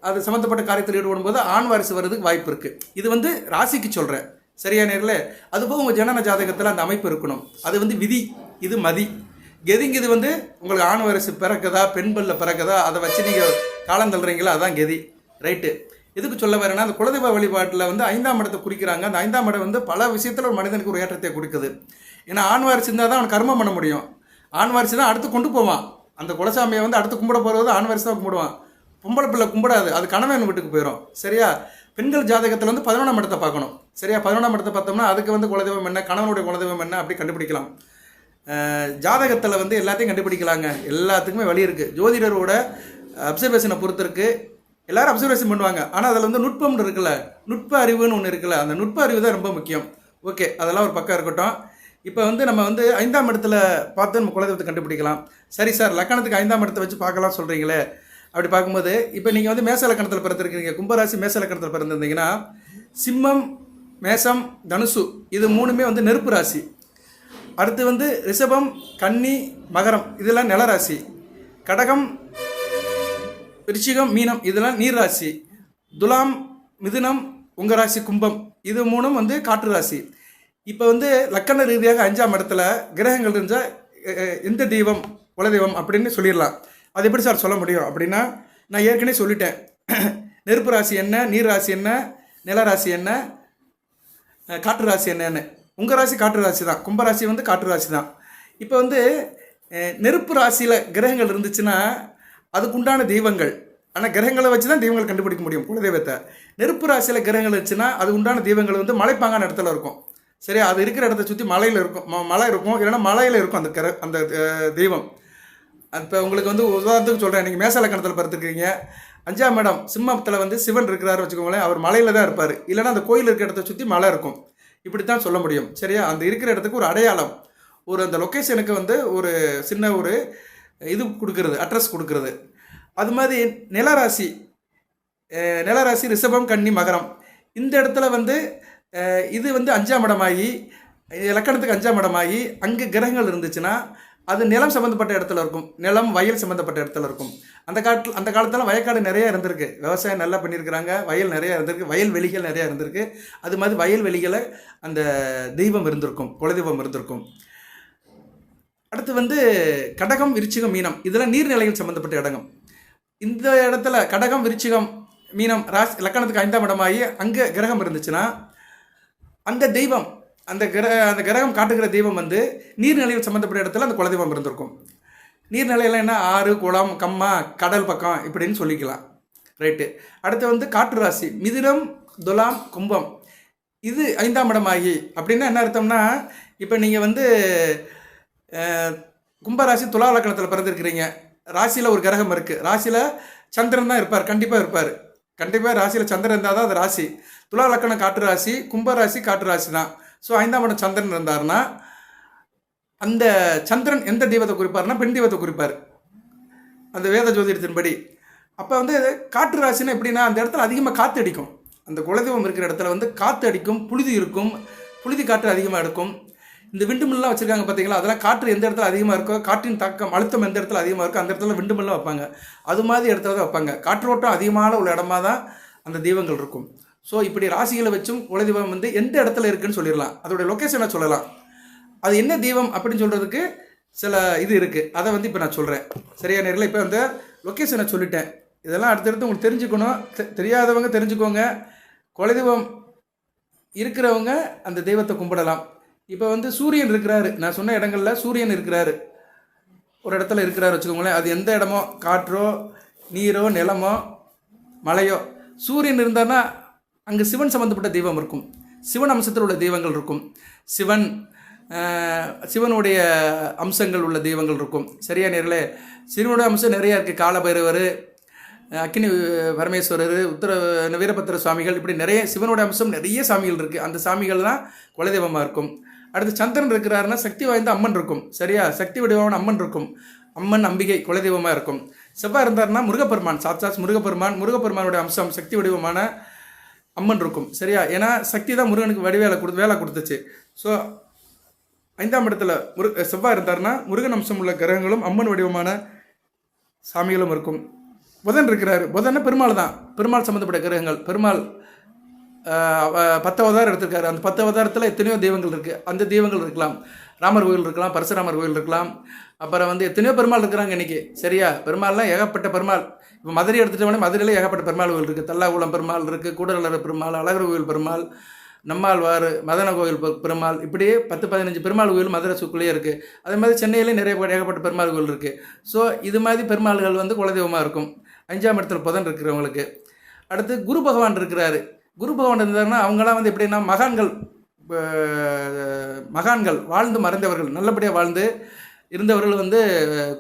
அது சம்மந்தப்பட்ட காரியத்தில் ஈடுபடும் போது ஆண் வாரிசு வர்றதுக்கு வாய்ப்பு இருக்குது. இது வந்து ராசிக்கு சொல்கிறேன். சரியா நேரில்? அதுபோக உங்கள் ஜனன ஜாதகத்தில் அந்த அமைப்பு இருக்கணும். அது வந்து விதி, இது மதி. கெதிங்க இது வந்து உங்களுக்கு ஆண் வாரிசு பிறக்குதா பெண்பல்ல பிறக்குதா அதை வச்சு நீங்கள் காலம் தள்ளுறீங்களா, அதான் கெதி. ரைட்டு. எதுக்கு சொல்ல வரேன்னா அந்த குலதெய்வ வழிபாட்டில் வந்து 5ஆம் இடத்தை குறிக்கிறாங்க. அந்த 5ஆம் இடம் வந்து பல விஷயத்தில் ஒரு மனிதனுக்கு ஒரு ஏற்றத்தை கொடுக்குது. ஏன்னா ஆண் வாரிசு இருந்தால் தான் அவன் கர்மம் பண்ண முடியும். ஆண் வாரிசு தான் அடுத்து கொண்டு போவான். அந்த குலசாமியை வந்து அடுத்து கும்பிட போகிறது ஆண் வாரிசு தான் கும்பிடுவான். பொம்பளை பிள்ளை கும்பிடாது, அது கணவன் வீட்டுக்கு போயிடும். சரியா? பெண்கள் ஜாதகத்தில் வந்து 11ஆம் இடத்தை பார்க்கணும். சரியா? 11ஆம் இடத்தை பார்த்தோம்னா அதுக்கு வந்து குலதெய்வம் என்ன, கணவனுடைய குலதெய்வம் என்ன அப்படி கண்டுபிடிக்கலாம். ஜாதகத்தில் வந்து எல்லாத்தையும் கண்டுபிடிக்கலாங்க. எல்லாத்துக்குமே வழி இருக்குது. ஜோதிடரோட அப்சர்வேஷனை பொறுத்திருக்கு. எல்லாரும் அப்சர்வேஷன் பண்ணுவாங்க. ஆனால் அதில் வந்து நுட்பம்னு இருக்குல்ல, நுட்ப அறிவுன்னு ஒன்று இருக்குல்ல, அந்த நுட்ப அறிவு தான் ரொம்ப முக்கியம். ஓகே, அதெல்லாம் ஒரு பக்கம் இருக்கட்டும். இப்போ வந்து நம்ம வந்து 5ஆம் இடத்துல பார்த்து நம்ம குலதெய்வத்தை கண்டுபிடிக்கலாம். சரி சார், லக்கணத்துக்கு 5ஆம் இடத்தை வச்சு பார்க்கலாம் சொல்கிறீங்களே. அப்படி பார்க்கும்போது இப்போ நீங்கள் வந்து மேச லக்கணத்தில் பிறந்திருக்கிறீங்க. கும்பராசி மேச லக்கணத்தில் பிறந்திருந்தீங்கன்னா சிம்மம், மேசம், தனுசு இது 3மே வந்து நெருப்பு ராசி. அடுத்து வந்து ரிஷபம், கன்னி, மகரம் இதெல்லாம் நிலராசி. கடகம், விருச்சிகம், மீனம் இதெல்லாம் நீர் ராசி. துலாம், மிதுனம், உங்கள் ராசி கும்பம் இது 3ம் வந்து காற்று ராசி. இப்போ வந்து லக்கண ரீதியாக 5ஆம் இடத்துல கிரகங்கள் இருந்தால் எந்த தெய்வம் குலதெய்வம் அப்படின்னு சொல்லிடலாம். அது எப்படி சார் சொல்ல முடியும் அப்படின்னா, நான் ஏற்கனவே சொல்லிட்டேன். நெருப்பு ராசி என்ன, நீர் ராசி என்ன, நிலராசி என்ன, காற்று ராசி என்னன்னு. உங்கள் ராசி காற்று ராசி தான். கும்பராசி வந்து காற்று ராசி தான். இப்போ வந்து நெருப்பு ராசியில் கிரகங்கள் இருந்துச்சுன்னா அதுக்குண்டான தெய்வங்கள், ஆனால் கிரகங்களை வச்சு தான் தெய்வங்கள் கண்டுபிடிக்க முடியும் குலதெய்வத்தை. நெருப்பு ராசியில் கிரகங்கள் இருந்துச்சுன்னா அது உண்டான தெய்வங்கள் வந்து மலைப்பாங்கான இடத்துல இருக்கும். சரியா? அது இருக்கிற இடத்த சுற்றி மலையில் இருக்கும், மலை இருக்கும், இல்லைன்னா மலையில் இருக்கும் அந்த தெய்வம். இப்போ உங்களுக்கு வந்து உதாரணத்துக்கு சொல்கிறேன். நீங்கள் மேச லக்கணத்தில் பிறந்திருக்கிறீங்க. 5ஆம் இடம் சிம்மத்தில் வந்து சிவன் இருக்கிறாரு வச்சுக்கோங்களேன். அவர் மலையில் தான் இருப்பார், இல்லைன்னா அந்த கோயில் இருக்கிற இடத்த சுற்றி மலை இருக்கும். இப்படி தான் சொல்ல முடியும். சரியா? அந்த இருக்கிற இடத்துக்கு ஒரு அடையாளம், ஒரு அந்த லொக்கேஷனுக்கு வந்து ஒரு சின்ன ஒரு இது கொடுக்கறது, அட்ரஸ் கொடுக்கறது. அது மாதிரி நிலராசி ரிஷபம், கன்னி, மகரம் இந்த இடத்துல வந்து இது வந்து 5ஆம் இடமாகி லக்கணத்துக்கு 5ஆம் இடமாகி அங்கே கிரகங்கள் இருந்துச்சுன்னா அது நிலம் சம்மந்தப்பட்ட இடத்துல இருக்கும், நிலம் வயல் சம்மந்தப்பட்ட இடத்துல இருக்கும். அந்த காலத்தில் வயக்காடு நிறையா இருந்திருக்கு, விவசாயம் நல்லா பண்ணியிருக்கிறாங்க, வயல் நிறையா இருந்திருக்கு, வயல் வெளிகள் நிறையா இருந்திருக்கு. அது மாதிரி வயல் வெளிகளை அந்த தெய்வம் இருந்திருக்கும், குலதெய்வம் இருந்திருக்கும். அடுத்து வந்து கடகம் விருச்சிகம் மீனம், இதெல்லாம் நீர்நிலைகள் சம்மந்தப்பட்ட இடங்கள். இந்த இடத்துல கடகம் விருச்சிகம் மீனம் ராசி லக்கணத்துக்கு 5ஆம் இடமாகி அங்கே கிரகம் இருந்துச்சுன்னா அந்த தெய்வம் அந்த கிரகம் காட்டுகிற தெய்வம் வந்து நீர்நிலைகள் சம்மந்தப்பட்ட இடத்துல அந்த குலதெய்வம் இருந்திருக்கும். நீர்நிலையெல்லாம் என்ன, ஆறு, குளம், கம்மா, கடல் பக்கம் இப்படின்னு சொல்லிக்கலாம். ரைட்டு. அடுத்து வந்து காற்று ராசி மிதுனம், துலாம், கும்பம், இது 5ஆம் இடமாகி. அப்படின்னா என்ன அர்த்தம்னா, இப்போ நீங்கள் வந்து கும்பராசி துலா லக்கணத்தில் பிறந்திருக்கிறீங்க, ராசியில் ஒரு கிரகம் இருக்குது, ராசியில் சந்திரன் தான் இருப்பார், கண்டிப்பாக ராசியில் சந்திரன் இருந்தால் தான் அது ராசி. துலா லக்கணம் காற்று ராசி, கும்பராசி காற்று ராசி தான். ஸோ 5ஆம் இடம் சந்திரன் இருந்தார்னா அந்த சந்திரன் எந்த தெய்வத்தை குறிப்பார்னா பெண் தெய்வத்தை குறிப்பார் அந்த வேத ஜோதிடத்தின்படி. அப்போ வந்து காற்று ராசின்னா எப்படின்னா, அந்த இடத்துல அதிகமாக காற்று அடிக்கும், அந்த குலதெய்வம் இருக்கிற இடத்துல வந்து காற்று அடிக்கும், புழுதி இருக்கும், புழுதி காற்று அதிகமாக எடுக்கும். இந்த விண்டு மில்லாம் வச்சுருக்காங்க பார்த்தீங்களா, அதெல்லாம் காற்று எந்த இடத்துல அதிகமாக இருக்கோ, காற்றின் தாக்கம் அழுத்தம் எந்த இடத்துல அதிகமாக இருக்கோ அந்த இடத்துல விண்டு மில்லாம் வைப்பாங்க. அது மாதிரி இடத்துல தான் வைப்பாங்க. காற்றோட்டம் அதிகமான உள்ள இடமா தான் அந்த தெய்வங்கள் இருக்கும். ஸோ இப்படி ராசிகளை வச்சும் குலதெய்வம் வந்து எந்த இடத்துல இருக்குன்னு சொல்லிடலாம், அதோடைய லொக்கேஷனை சொல்லலாம். அது என்ன தெய்வம் அப்படின்னு சொல்கிறதுக்கு சில இது இருக்குது, அதை வந்து இப்போ நான் சொல்கிறேன். சரியா நேரில் இப்போ அந்த லொக்கேஷனை சொல்லிட்டேன். இதெல்லாம் அடுத்தடுத்து உங்களுக்கு தெரிஞ்சுக்கணும், தெரியாதவங்க தெரிஞ்சுக்கோங்க. குலதெய்வம் இருக்கிறவங்க அந்த தெய்வத்தை கும்பிடலாம். இப்போ வந்து சூரியன் இருக்கிறாரு, நான் சொன்ன இடங்களில் சூரியன் இருக்கிறாரு, ஒரு இடத்துல இருக்கிறாரு வச்சுக்கோங்களேன். அது எந்த இடமோ, காற்றோ, நீரோ, நிலமோ, மலையோ, சூரியன் இருந்தார்னா அங்கே சிவன் சம்மந்தப்பட்ட தெய்வம் இருக்கும், சிவன் அம்சத்தில் உள்ள தெய்வங்கள் இருக்கும், சிவனுடைய அம்சங்கள் உள்ள தெய்வங்கள் இருக்கும். சரியா நேரில் சிவனுடைய அம்சம் நிறையா இருக்குது. காலபைரவர், அக்கினி பரமேஸ்வரர், வீரபத்திர சுவாமிகள், இப்படி நிறைய சிவனுடைய அம்சம் நிறைய சாமிகள் இருக்குது. அந்த சாமிகள் தான் குலதெய்வமாக இருக்கும். அடுத்து சந்திரன் இருக்கிறாருன்னா சக்தி வாய்ந்த அம்மன் இருக்கும். சரியா, சக்தி வடிவான அம்மன் இருக்கும், அம்மன் அம்பிகை குலதெய்வமாக இருக்கும். செவ்வாய் இருந்தாருன்னா முருகப்பெருமான், சாட்சாத் முருகப்பெருமானுடைய அம்சம் சக்தி வடிவமான அம்மன் இருக்கும். சரியா, ஏன்னா சக்தி தான் முருகனுக்கு வேலை கொடுத்துச்சு. ஸோ 5ஆம் இடத்துல செவ்வாய் இருந்தாருன்னா முருகன் அம்சம் உள்ள கிரகங்களும் அம்மன் வடிவமான சாமிகளும் இருக்கும். புதன் இருக்கிறாரு, புதன்னா பெருமாள் தான், பெருமாள் சம்மந்தப்பட்ட கிரகங்கள். பெருமாள் 10 அவதாரம் எடுத்திருக்காரு, அந்த 10 அவதாரத்தில் எத்தனையோ தெய்வங்கள் இருக்குது. அந்த தெய்வங்கள் இருக்கலாம், ராமர் கோயில் இருக்கலாம், பரசுராமர் கோயில் இருக்கலாம், அப்புறம் வந்து எத்தனையோ பெருமாள் இருக்கிறாங்க இன்றைக்கி. சரியா, பெருமாள்லாம் ஏகப்பட்ட பெருமாள். இப்போ மதுரை எடுத்துகிட்டோம்னா மதுரையில் ஏகப்பட்ட பெருமாள் கோயில் இருக்குது. தல்லாகுளம் பெருமாள் இருக்குது, கூடலர பெருமாள், அழகர் கோயில் பெருமாள், நம்மாழ்வார், மதன கோயில் பெருமாள், இப்படியே 10-15 பெருமாள் கோயில் மதுரை சுக்குள்ளேயே இருக்குது. அதே மாதிரி சென்னையிலே நிறைய ஏகப்பட்ட பெருமாள் கோயில் இருக்குது. ஸோ இது மாதிரி பெருமாள்கள் வந்து குலதெய்வமாக இருக்கும் 5ஆம் இடத்துல புதன் இருக்கிறவங்களுக்கு. அடுத்து குரு பகவான் இருக்கிறாரு. குரு பகவான் இருந்தாருன்னா அவங்களாம் வந்து எப்படின்னா மகான்கள் வாழ்ந்து மறைந்தவர்கள், நல்லபடியாக வாழ்ந்து இருந்தவர்கள் வந்து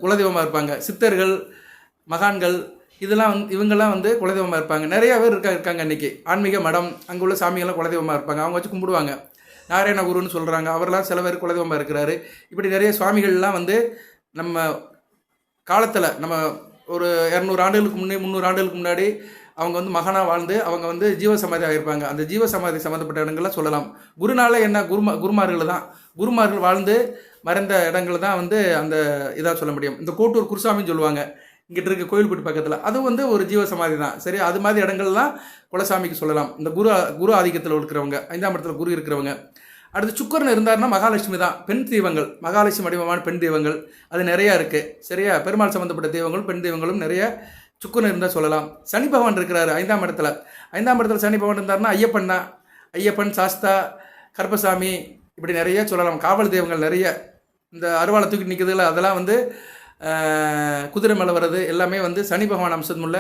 குலதெய்வமாக இருப்பாங்க. சித்தர்கள், மகான்கள், இதெல்லாம் இவங்கெல்லாம் வந்து குலதெய்வமாக இருப்பாங்க. நிறையா பேர் இருக்காங்க இன்றைக்கி. ஆன்மீக மடம், அங்கே உள்ள சாமிகள்லாம் குலதெய்வமாக இருப்பாங்க, அவங்க வச்சு கும்பிடுவாங்க. நாராயண குருன்னு சொல்கிறாங்க, அவரெல்லாம் சில பேர் குலதெய்வமாக இருக்கிறாரு. இப்படி நிறைய சுவாமிகள்லாம் வந்து நம்ம காலத்தில், நம்ம ஒரு 200 ஆண்டுகளுக்கு முன்னே 300 ஆண்டுகளுக்கு முன்னாடி அவங்க வந்து மகானாக வாழ்ந்து அவங்க வந்து ஜீவசமாதி ஆகியிருப்பாங்க. அந்த ஜீவசமாதி சம்மந்தப்பட்ட இடங்கள்லாம் சொல்லலாம். குருனால என்ன, குருமார்கள் தான், குருமார்கள் வாழ்ந்து மறைந்த இடங்கள் தான் வந்து அந்த இதாக சொல்ல முடியும். இந்த கோட்டூர் குருசாமின்னு சொல்லுவாங்க, இங்கிட்ட இருக்க கோயில்பட்டு பக்கத்தில், அது வந்து ஒரு ஜீவசமாதி தான். சரி, அது மாதிரி இடங்கள்லாம் குலசாமிக்கு சொல்லலாம். இந்த குரு ஆதிக்கத்தில் இருக்கிறவங்க, 5ஆம் இடத்துல குரு இருக்கிறவங்க. அடுத்து சுக்கரன் இருந்தாருன்னா மகாலட்சுமி தான், பெண் தெய்வங்கள், மகாலட்சுமி வடிவமான பெண் தெய்வங்கள் அது நிறையா இருக்குது. சரியா, பெருமாள் சம்மந்தப்பட்ட தெய்வங்களும் பெண் தெய்வங்களும் நிறைய சுக்கரன் இருந்தால் சொல்லலாம். சனி பகவான் இருக்கிறாரு 5ஆம் இடத்துல. 5ஆம் இடத்துல சனி பகவான் இருந்தாருன்னா ஐயப்பன் தான், ஐயப்பன், சாஸ்தா, கருப்பசாமி, இப்படி நிறைய சொல்லலாம். காவல் தெய்வங்கள் நிறைய, இந்த அருவாளை தூக்கி நிற்கிறதுல அதெல்லாம் வந்து குதிரை மேலே வர்றது எல்லாமே வந்து சனி பகவான் அம்சமுள்ள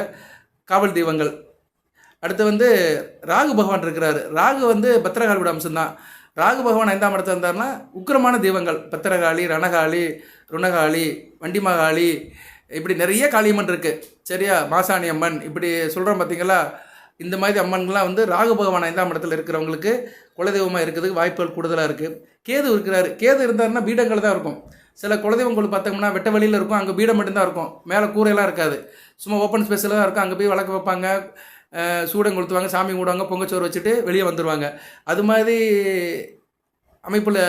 காவல் தெய்வங்கள். அடுத்து வந்து ராகு பகவான் இருக்கிறாரு. ராகு வந்து பத்திரகாளியோட அம்சம்தான். ராகு பகவான் 5ஆம் இடத்துல இருந்தாருன்னா உக்கிரமான தெய்வங்கள், பத்திரகாளி, ரணகாளி, ருணகாளி, வண்டிமகாளி, இப்படி நிறைய காளியம்மன் இருக்குது. சரியா, மாசாணி அம்மன், இப்படி சொல்கிறோம் பார்த்தீங்களா. இந்த மாதிரி அம்மன்கள்லாம் வந்து ராகு பகவான் 5ஆம் இடத்துல இருக்கிறவங்களுக்கு குலதெய்வமாக இருக்கிறதுக்கு வாய்ப்புகள் கூடுதலாக இருக்குது. கேது இருக்கிறாரு. கேது இருந்தாருன்னா பீடங்கள் தான் இருக்கும். சில குலதெய்வங்கள் பார்த்தோம்னா வெட்ட வெளியில் இருக்கும், அங்கே பீடம் மட்டும்தான் இருக்கும், மேலே கூரையெல்லாம் இருக்காது, சும்மா ஓப்பன் ஸ்பேஸில் தான் இருக்கும். அங்கே போய் விளக்கு வைப்பாங்க, சூடம் கொளுத்துவாங்க, சாமி கும்பிடுவாங்க, பொங்கச்சோறு வச்சுட்டு வெளியே வந்துடுவாங்க. அது மாதிரி அமைப்பில்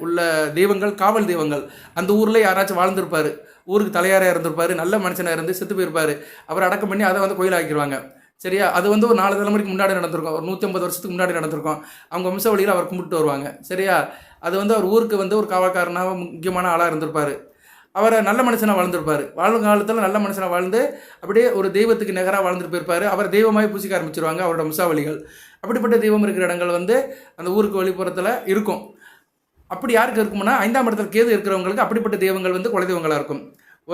உள்ள தெய்வங்கள் காவல் தெய்வங்கள். அந்த ஊரில் யாராச்சும் வாழ்ந்திருப்பார், ஊருக்கு தலையாராக இருந்திருப்பார், நல்ல மனுஷனாக இருந்து செத்து போயிருப்பார், அவரை அடக்கம் பண்ணி அதை வந்து கோயிலாக்கிடுவாங்க. சரியா? அது வந்து ஒரு 4 தலைமுறைக்கு முன்னாடி நடந்திருக்கும், ஒரு 150 வருஷத்துக்கு முன்னாடி நடந்திருக்கும். அவங்க வம்சாவளியில் அவர் கும்பிட்டு வருவாங்க. சரியா? அது வந்து அவர் ஊருக்கு வந்து ஒரு காவல்காரனாக முக்கியமான ஆளாக இருந்திருப்பார். அவரை நல்ல மனுஷனாக வாழ்ந்திருப்பார். வாழும் காலத்தில் நல்ல மனுஷனாக வாழ்ந்து அப்படியே ஒரு தெய்வத்துக்கு நிகராக வாழ்ந்துட்டு போயிருப்பார். அவர் தெய்வமாகி பூசிக்க ஆரம்பிச்சிருவாங்க அவரோட வம்சாவளிகள். அப்படிப்பட்ட தெய்வம் இருக்கிற இடங்கள் வந்து அந்த ஊருக்கு வெளிப்புறத்தில் இருக்கும். அப்படி யாருக்கு இருக்கும்னா 5ஆம் இடத்துல கேது இருக்கிறவங்களுக்கு அப்படிப்பட்ட தெய்வங்கள் வந்து குலதெய்வங்களாக இருக்கும்.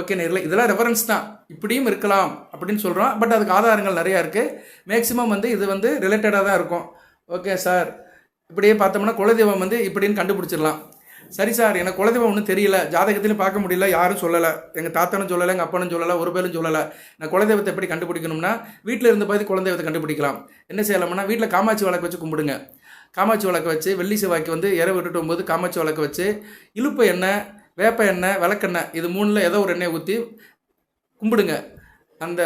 ஓகே நேரில் இதெல்லாம் ரெஃபரன்ஸ் தான், இப்படியும் இருக்கலாம் அப்படின்னு சொல்கிறோம். பட் அதுக்கு ஆதாரங்கள் நிறையா இருக்குது. மேக்ஸிமம் வந்து இது வந்து ரிலேட்டடாக தான் இருக்கும். ஓகே சார், இப்படியே பார்த்தோம்னா குலதெய்வம் வந்து இப்படின்னு கண்டுபிடிச்சிடலாம். சரி சார், எனக்கு குலதெய்வம் ஒன்றும் தெரியல, ஜாதகத்திலையும் பார்க்க முடியல, யாரும் சொல்லலை, எங்கள் தாத்தனும் சொல்லலை, எங்கள் அப்பனும் சொல்லலை, ஒரு பேரும் சொல்லலை. நான் குலதெய்வத்தை எப்படி கண்டுபிடிக்கணும்னா வீட்டில் இருந்த பார்த்து குலதெய்வத்தை கண்டுபிடிக்கலாம். என்ன செய்யலாம்னா வீட்டில் காமாட்சி விளக்கு வச்சு கும்பிடுங்க. காமாட்சி விளக்கு வச்சு வெள்ளி செவ்வாய்க்கு வந்து இறை விட்டுட்டு போகும்போது காமாட்சி விளக்கு வச்சு இழுப்பு எண்ணெய், வேப்ப எண்ணெய், விளக்கெண்ணெய், இது 3ல் ஏதோ ஒரு எண்ணெயை ஊற்றி கும்பிடுங்க. அந்த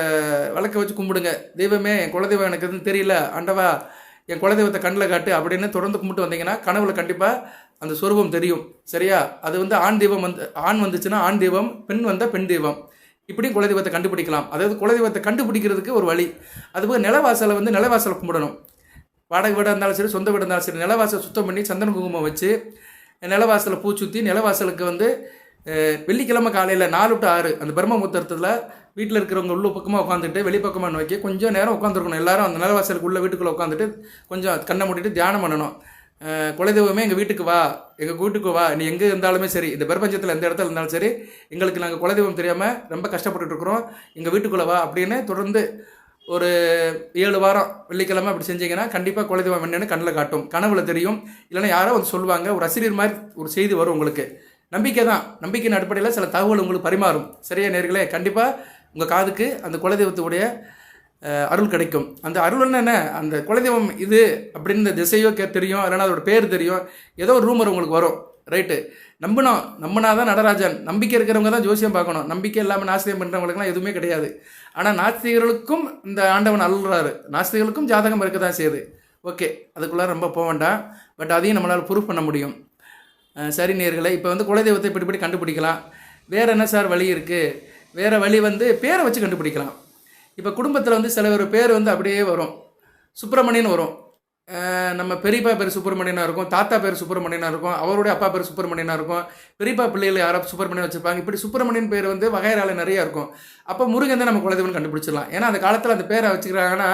விளக்கை வச்சு கும்பிடுங்க. தெய்வமே, என் குலதெய்வம் எனக்கு எதுவும் தெரியல, ஆண்டவா என் குலதெய்வத்தை கண்ணில் காட்டு அப்படின்னு தொடர்ந்து கும்பிட்டு வந்தீங்கன்னா கனவுல கண்டிப்பாக அந்த சொரூபம் தெரியும். சரியா? அது வந்து ஆண் தெய்வம் வந்து ஆண் வந்துச்சுன்னா ஆண் தெய்வம், பெண் வந்தால் பெண் தெய்வம். இப்படியும் குலதெய்வத்தை கண்டுபிடிக்கலாம். அதாவது குலதெய்வத்தை கண்டுபிடிக்கிறதுக்கு ஒரு வழி. அதுபோல் நிலவாசலை வந்து நிலவாசலை கும்பிடணும். வாடகை வீடாக இருந்தாலும் சரி, சொந்த வீடாக இருந்தாலும் சரி, நிலவாசலை சுத்தம் பண்ணி சந்தன குங்குமம் வச்சு நிலவாசலை பூ சுற்றி நிலவாசலுக்கு வந்து வெள்ளிக்கிழமை காலையில் 4 to 6 அந்த பிரம்ம முகூர்த்தத்தில் வீட்டில் இருக்கிறவங்க உள்ள பக்கமாக உட்காந்துட்டு வெளிப்பக்கமாக நோக்கி கொஞ்சம் நேரம் உட்காந்துருக்கணும். எல்லாரும் அந்த நிலவாசலுக்கு உள்ள வீட்டுக்குள்ளே உட்காந்துட்டு கொஞ்சம் கண்ணை மூடிட்டு தியானம் பண்ணணும். குலதெய்வமே எங்கள் வீட்டுக்கு வா, எங்கள் வீட்டுக்கு வா, நீ எங்கே இருந்தாலுமே சரி, இந்த பிரபஞ்சத்தில் எந்த இடத்துல இருந்தாலும் சரி, எங்களுக்கு நாங்கள் குலதெய்வம் தெரியாமல் ரொம்ப கஷ்டப்பட்டுருக்குறோம், எங்கள் வீட்டுக்குள்ளே வா அப்படின்னு தொடர்ந்து ஒரு 7 வாரம் வெள்ளிக்கிழமை அப்படி செஞ்சீங்கன்னா கண்டிப்பாக குலதெய்வம் என்னன்னு கண்ணில் காட்டும், கனவுல தெரியும். இல்லைன்னா யாரோ வந்து சொல்லுவாங்க, ஒரு ஆசிரியர் மாதிரி ஒரு செய்தி வரும் உங்களுக்கு. நம்பிக்கை தான், நம்பிக்கையின் அடிப்படையில் சில தகவல் உங்களுக்கு பரிமாறும். சரியா நேர்களே? கண்டிப்பாக உங்கள் காதுக்கு அந்த குலதெய்வத்துடைய அருள் கிடைக்கும். அந்த அருள்னா என்ன, அந்த குலதெய்வம் இது அப்படின்னு திசையோ தெரியும், இல்லைனா அதோட பேர் தெரியும், ஏதோ ஒரு ரூமர் உங்களுக்கு வரும். ரைட்டு, நம்பினா தான் நடராஜன். நம்பிக்கை இருக்கிறவங்க தான் ஜோசியம் பார்க்கணும். நம்பிக்கை இல்லாமல் நாஸ்திகம் பண்ணுறவங்களுக்குலாம் எதுவுமே கிடையாது. ஆனால் நாஸ்திகர்களுக்கும் இந்த ஆண்டவன் அருள்றாரு, நாஸ்திகளுக்கும் ஜாதகம் இருக்க தான் செய்யுது. ஓகே, அதுக்குள்ளே ரொம்ப போக வேண்டாம். பட் அதையும் நம்மளால் ப்ரூஃப் பண்ண முடியும். சரி நேர்களே, இப்போ வந்து குலதெய்வத்தை இப்படி கண்டுபிடிக்கலாம். வேறு என்ன சார் வழி இருக்குது? வேறு வழி வந்து பேரை வச்சு கண்டுபிடிக்கலாம். இப்போ குடும்பத்தில் வந்து சில பேர் வந்து அப்படியே வரும், சுப்பிரமணியன் வரும். நம்ம பெரியப்பா பேர் சுப்பிரமணியனாக இருக்கும், தாத்தா பேர் சுப்பிரமணியனாக இருக்கும், அவருடைய அப்பா பேர் சுப்பிரமணியனாக இருக்கும், பெரியப்பா பிள்ளைகள் யாரோ சுப்பிரமணியன் வச்சுருப்பாங்க. இப்படி சுப்பிரமணியன் பேர் வந்து வகையறால நிறையா இருக்கும். அப்போ முருகன் தான் நம்ம குலதெய்வம் கண்டுபிடிச்சிடலாம். ஏன்னா அந்த காலத்தில் அந்த பேரை வச்சுக்கிறாங்கன்னா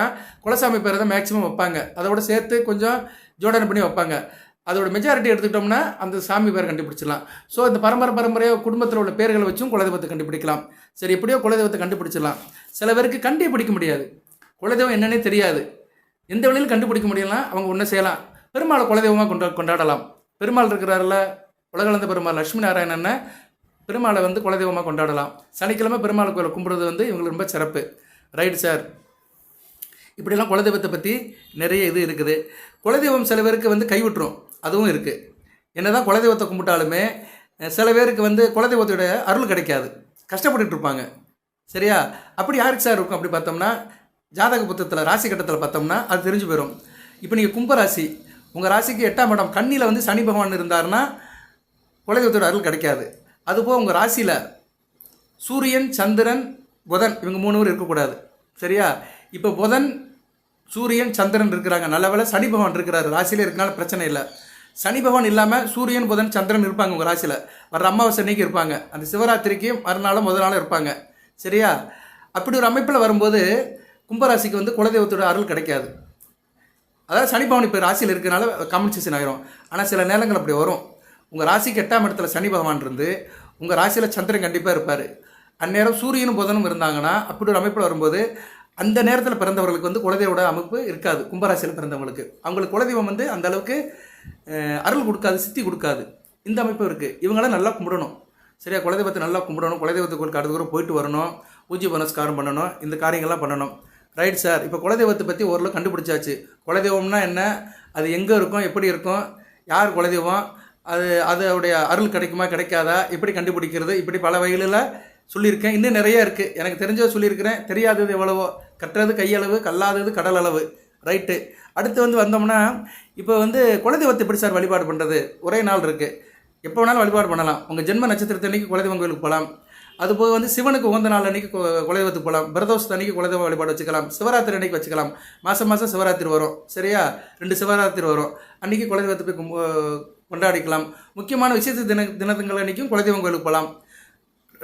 குலசாமி பேரை தான் மேக்ஸிமம் வைப்பாங்க. அதோட சேர்த்து கொஞ்சம் ஜோடனை பண்ணி வைப்பாங்க. அதோட மெஜாரிட்டி எடுத்துக்கிட்டோம்னா அந்த சாமி பேரை கண்டுபிடிச்சிடலாம். ஸோ இந்த பரம்பரையாக குடும்பத்தில் உள்ள பேர்களை வச்சும் குலதெய்வத்தை கண்டுபிடிக்கலாம். சரி, எப்படியோ குலதெய்வத்தை கண்டுபிடிச்சிடலாம். சில பேருக்கு கண்டே பிடிக்க முடியாது, குலதெய்வம் என்னன்னே தெரியாது. எந்த வழியில் கண்டுபிடிக்க முடியலாம், அவங்க ஒன்றும் செய்யலாம், பெருமாளை குலதெய்வமாக கொண்டாடலாம். பெருமாள் இருக்கிறாரில்ல, உலகளந்த பெருமாள் லட்சுமி நாராயணன் பெருமாளை வந்து குலதெய்வமாக கொண்டாடலாம். சனிக்கிழமை பெருமாள் கோயிலை கும்பிடுறது வந்து இவங்களுக்கு ரொம்ப சிறப்பு. ரைட் சார், இப்படிலாம் குலதெய்வத்தை பற்றி நிறைய இது இருக்குது. குலதெய்வம் சில பேருக்கு வந்து கைவிட்டுரும், அதுவும் இருக்குது. என்ன தான் குலதெய்வத்தை கும்பிட்டாலுமே சில பேருக்கு வந்து குலதெய்வத்தோட அருள் கிடைக்காது, கஷ்டப்பட்டுட்டு இருப்பாங்க. சரியா? அப்படி யாருக்கு சார் இருக்கும்? அப்படி பார்த்தோம்னா ஜாதக புத்தகத்தில் ராசி கட்டத்தில் பார்த்தோம்னா அது தெரிஞ்சு போயிடும். இப்போ நீங்கள் கும்பராசி, உங்கள் ராசிக்கு 8ஆம் இடம் கண்ணியில் வந்து சனி பகவான் இருந்தாருன்னா குலதெய்வத்தோட அருள் கிடைக்காது. அதுபோல் உங்கள் ராசியில் சூரியன், சந்திரன், புதன் இவங்க 3 பேர் இருக்கக்கூடாது. சரியா? இப்போ புதன், சூரியன், சந்திரன் இருக்கிறாங்க. நல்ல வேளை சனி பகவான் இருக்கிறாரு, ராசியில் இருக்கனால பிரச்சனை இல்லை. சனி பகவான் இல்லாமல் சூரியன், புதன், சந்திரன் இருப்பாங்க உங்கள் ராசியில். வர்ற அமாவாசை அன்னைக்கு இருப்பாங்க, அந்த சிவராத்திரிக்கு மறுநாளும் முதல் நாளும் இருப்பாங்க. சரியா? அப்படி ஒரு அமைப்பில் வரும்போது கும்பராசிக்கு வந்து குலதெய்வத்தோட அருள் கிடைக்காது. அதாவது சனி பகவான் இப்போ ராசியில் இருக்கிறனால காம்பன்சேஷன் ஆகிரும். ஆனால் சில நேரங்கள் அப்படி வரும். உங்கள் ராசிக்கு 8ஆம் இடத்துல சனி பகவான் இருந்து உங்கள் ராசியில் சந்திரன் கண்டிப்பாக இருப்பார். அந்நேரம் சூரியனும் புதனும் இருந்தாங்கன்னா அப்படி ஒரு அமைப்பில் வரும்போது அந்த நேரத்தில் பிறந்தவர்களுக்கு வந்து குலதெய்வோட அமைப்பு இருக்காது. கும்பராசியில் பிறந்தவங்களுக்கு அவங்களுக்கு குலதெய்வம் வந்து அந்த அளவுக்கு அருள் கொடுக்காது, சித்தி கொடுக்காது. இந்த அமைப்பு இருக்குது. இவங்களாம் நல்லா கும்பிடணும். சரியா? குலதெய்வத்தை நல்லா கும்பிடணும், குலதெய்வத்துக்கு அடுத்த தூரம் போயிட்டு வரணும், பூஜை புனஸ்காரம் பண்ணணும், இந்த காரியங்கள்லாம் பண்ணணும். ரைட் சார், இப்போ குலதெய்வத்தை பற்றி ஓரளவு கண்டுபிடிச்சாச்சு. குலதெய்வம்னா என்ன, அது எங்கே இருக்கும், எப்படி இருக்கும், யார் குலதெய்வம், அதோடைய அருள் கிடைக்குமா கிடைக்காதா, எப்படி கண்டுபிடிக்கிறது, இப்படி பல வகைகளில் சொல்லியிருக்கேன். இன்னும் நிறைய இருக்குது, எனக்கு தெரிஞ்சதை சொல்லியிருக்கிறேன். தெரியாதது எவ்வளவோ, கற்றது கையளவு, கல்லாதது கடல் அளவு ரைட்டு. அடுத்து வந்தோம்னா, இப்போ குலதெய்வத்தை எப்படி சார் வழிபாடு பண்ணுறது? ஒரே நாள் இருக்குது, எப்போ வேணாலும் வழிபாடு பண்ணலாம். உங்கள் ஜென்ம நட்சத்திரத்து அன்றைக்கி குலதெய்வம் கோயிலுக்கு போகலாம். அதுபோக சிவனுக்கு உகந்த நாள் அன்றைக்கி குலதெய்வத்துக்கு போகலாம். பிரதோஷத்து அன்றைக்கி குலதெய்வ வழிபாடு வச்சுக்கலாம். சிவராத்திரி அன்றைக்கி வச்சுக்கலாம். மாதம் சிவராத்திரி வரும், சரியா? 2 சிவராத்திரி வரும், அன்றைக்கி குலதெய்வத்தை போய் கொண்டாடிக்கலாம். முக்கியமான விசேஷ தினங்கள் அன்றைக்கும் குலதெய்வம் கோயிலுக்கு போகலாம்.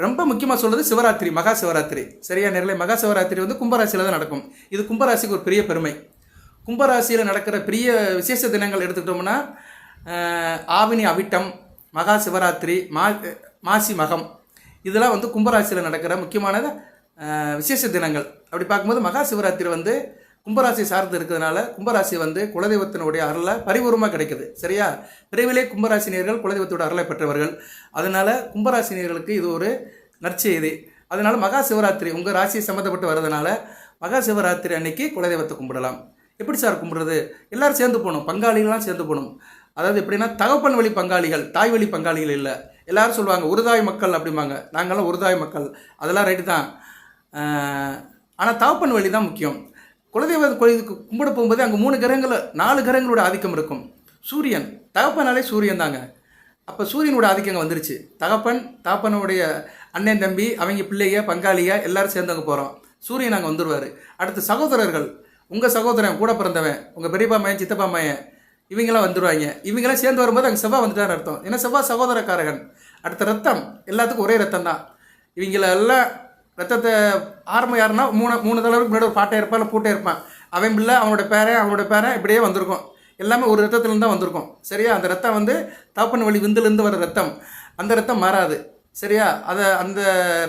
ரொம்ப முக்கியமாக சொல்கிறது சிவராத்திரி, மகா சிவராத்திரி, சரியா நேர்களே? மகா சிவராத்திரி கும்பராசியில் தான் நடக்கும். இது கும்பராசிக்கு ஒரு பெரிய பெருமை. கும்பராசியில் நடக்கிற பெரிய விசேஷ தினங்கள் எடுத்துக்கிட்டோம்னா, ஆவினி அவிட்டம், மகா சிவராத்திரி, மாசி மகம், இதெல்லாம் கும்பராசியில் நடக்கிற முக்கியமான விசேஷ தினங்கள். அப்படி பார்க்கும்போது மகா சிவராத்திரி கும்பராசி சார்ந்து இருக்கிறதுனால கும்பராசி குலதெய்வத்தினுடைய அருளை பரிபூர்வமாக கிடைக்குது, சரியா? விரைவிலே கும்பராசினியர்கள் குலதெய்வத்தோட அருளை பெற்றவர்கள். அதனால் கும்பராசினியர்களுக்கு இது ஒரு நற்செய்தி. அதனால் மகா சிவராத்திரி உங்கள் ராசியை சம்மந்தப்பட்டு வர்றதுனால மகா சிவராத்திரி அன்னைக்கு குலதெய்வத்தை கும்பிடலாம். எப்படி சார் கும்பிடுறது? எல்லோரும் சேர்ந்து போகணும், பங்காளிகள்லாம் சேர்ந்து போகணும். அதாவது எப்படின்னா, தகப்பன் வழி பங்காளிகள், தாய் வழி பங்காளிகள் இல்லை. எல்லோரும் சொல்லுவாங்க உருதாய் மக்கள் அப்படிம்பாங்க. நாங்கள்லாம் உருதாய் மக்கள், அதெல்லாம் ரைட்டு தான். ஆனால் தகப்பன் வழி தான் முக்கியம். குலதெய்வ கோயிலுக்கு கும்பிட போகும்போது அங்கே 4 கிரகங்களோட ஆதிக்கம் இருக்கும். சூரியன், தகப்பனாலே சூரியன் தாங்க. அப்போ சூரியனோட ஆதிக்கம் அங்கே வந்துருச்சு. தகப்பனுடைய அண்ணன் தம்பி, அவங்க பிள்ளைங்க, பங்காளிங்க எல்லோரும் சேர்ந்து அங்கே போகிறோம். சூரியன் அங்கே வந்துடுவார். அடுத்து சகோதரர்கள், உங்கள் சகோதரன், கூட பிறந்தவன், உங்கள் பெரியப்பா மையன், சித்தப்பா மையன், இவங்கெல்லாம் வந்துடுவாங்க. இவங்கெல்லாம் சேர்ந்து வரும்போது அங்கே செவ்வாய் வந்துட்டான்னு அர்த்தம். ஏன்னா செவ்வாய் சகோதரக்காரகன். அடுத்த ரத்தம், எல்லாத்துக்கும் ஒரே ரத்தம் தான். இவங்களெல்லாம் ரத்தத்தை ஆரம்பம் யாருன்னா 3 தலைவருக்கு முன்னாடி ஒரு பாட்டை இருப்பான், இல்லை பூட்டை இருப்பான். அவன் பிள்ளை, அவனோட பேரன் இப்படியே வந்திருக்கும். எல்லாமே ஒரு ரத்தத்துலேருந்து தான் வந்திருக்கும், சரியா? அந்த ரத்தம் தகப்பன் வழி விந்துலேருந்து வர ரத்தம். அந்த ரத்தம் மாறாது, சரியா? அந்த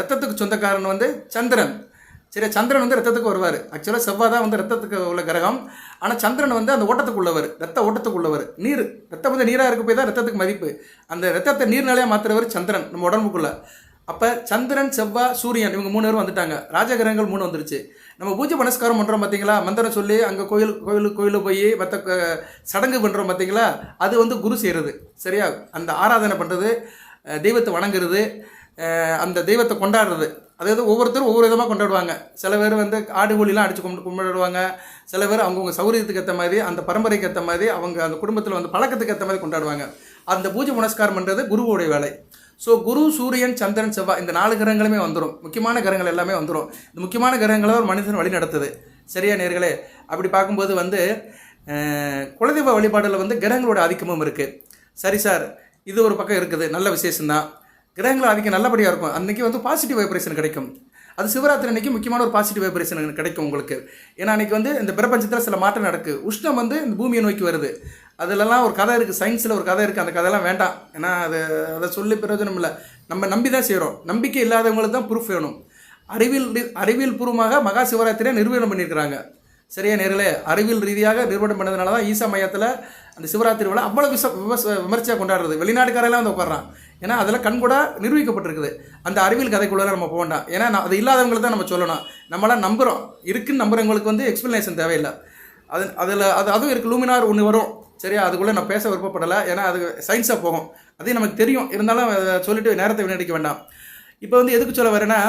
ரத்தத்துக்கு சொந்தக்காரன் சந்திரன், சரியா? சந்திரன் ரத்தத்துக்கு வருவார். ஆக்சுவலாக செவ்வாய் தான் ரத்தத்துக்கு உள்ள கிரகம். ஆனால் சந்திரன் அந்த ஓட்டத்துக்கு உள்ளவர், ரத்த ஓட்டத்துக்கு உள்ளவர். ரத்தம் நீராக இருக்க போய் தான் ரத்தத்துக்கு மதிப்பு. அந்த ரத்தத்தை நீர்நிலையாக மாற்றுறவர் சந்திரன் நம்ம உடம்புக்குள்ளே. அப்போ சந்திரன், செவ்வாய், சூரியன், இவங்க 3 பேரும் வந்துட்டாங்க. ராஜகிரகங்கள் 3 வந்துருச்சு. நம்ம பூஜை புனஸ்காரம் பண்ணுறோம் பார்த்தீங்களா? மந்திரம் சொல்லி அங்கே கோயிலுக்கு போய் மற்ற சடங்கு பண்ணுறோம் பார்த்தீங்களா? அது குரு செய்கிறது, சரியா? அந்த ஆராதனை பண்ணுறது, தெய்வத்தை வணங்குறது, அந்த தெய்வத்தை கொண்டாடுறது. அதாவது ஒவ்வொருத்தரும் ஒவ்வொரு விதமாக கொண்டாடுவாங்க. சில பேர் ஆடு கோழிலாம் அடித்து கும்பிடுவாங்க. சில பேர் அவங்கவுங்க சௌரியத்துக்கு ஏற்ற மாதிரி, அந்த பரம்பரைக்கு ஏற்ற மாதிரி, அவங்க அந்த குடும்பத்தில் பழக்கத்துக்கு ஏற்ற மாதிரி கொண்டாடுவாங்க. அந்த பூஜை புனஸ்காரம் பண்ணுறது குருவோடைய வேலை. ஸோ குரு, சூரியன், சந்திரன், செவ்வாய், இந்த 4 கிரகங்களுமே வந்துடும். முக்கியமான கிரகங்கள் எல்லாமே வந்துடும். இந்த முக்கியமான கிரகங்களை ஒரு மனிதன் வழி நடத்துது, சரியா நேர்களே? அப்படி பார்க்கும்போது குலதெய்வ வழிபாடில் கிரகங்களோட ஆதிக்கமும் இருக்குது. சரி சார், இது ஒரு பக்கம் இருக்குது, நல்ல விசேஷம்தான். கிரகங்கள் ஆதிக்கம் நல்லபடியாக இருக்கும். அன்றைக்கி பாசிட்டிவ் வைப்ரேஷன் கிடைக்கும். அது சிவராத்திரி அன்றைக்கி முக்கியமான ஒரு பாசிட்டிவ் வைப்ரேஷன் கிடைக்கும் உங்களுக்கு. ஏன்னா அன்றைக்கி இந்த பிரபஞ்சத்தில் சில மாற்றம் நடக்குது. உஷ்ணம் இந்த பூமியை நோக்கி வருது. அதிலெல்லாம் ஒரு கதை இருக்குது, சயின்ஸில் ஒரு கதை இருக்குது. அந்த கதையெல்லாம் வேண்டாம், ஏன்னா அதை சொல்லி பிரயோஜனம் இல்லை. நம்ம நம்பி தான் செய்கிறோம். நம்பிக்கை இல்லாதவங்களுக்கு தான் ப்ரூஃப் வேணும். அறிவியல் பூர்வமாக மகா சிவராத்திரியை நிறுவனம் பண்ணியிருக்கிறாங்க, சரியா நேர்களே? அறிவியல் ரீதியாக நிறுவனம் பண்ணதுனால தான் ஈசா மையத்தில் அந்த சிவராத்திரி விழா அவ்வளோ விமர்சையாக கொண்டாடுறது. வெளிநாட்டுக்காரெல்லாம் உட்காடுறான். ஏன்னா அதில் கண்கூட நிரூபிக்கப்பட்டிருக்குது. அந்த அறிவியல் கதைக்குள்ளே நம்ம போக வேண்டாம். ஏன்னா அது இல்லாதவங்களுக்கு தான் நம்ம சொல்லணும். நம்மளாம் நம்புகிறோம், இருக்குன்னு நம்புறவங்களுக்கு எக்ஸ்ப்ளனேஷன் தேவையில்லை. அதுவும் இருக்குது. லூமினார் ஒன்று வரும், சரியா? அதுக்குள்ளே நான் பேச விருப்பப்படலை, ஏன்னா அது சயின்ஸாக போகும். அதையும் நமக்கு தெரியும். இருந்தாலும் சொல்லிட்டு நேரத்தை வீணடிக்க வேண்டாம். இப்போ எதுக்கு சொல்ல வரேன்னா,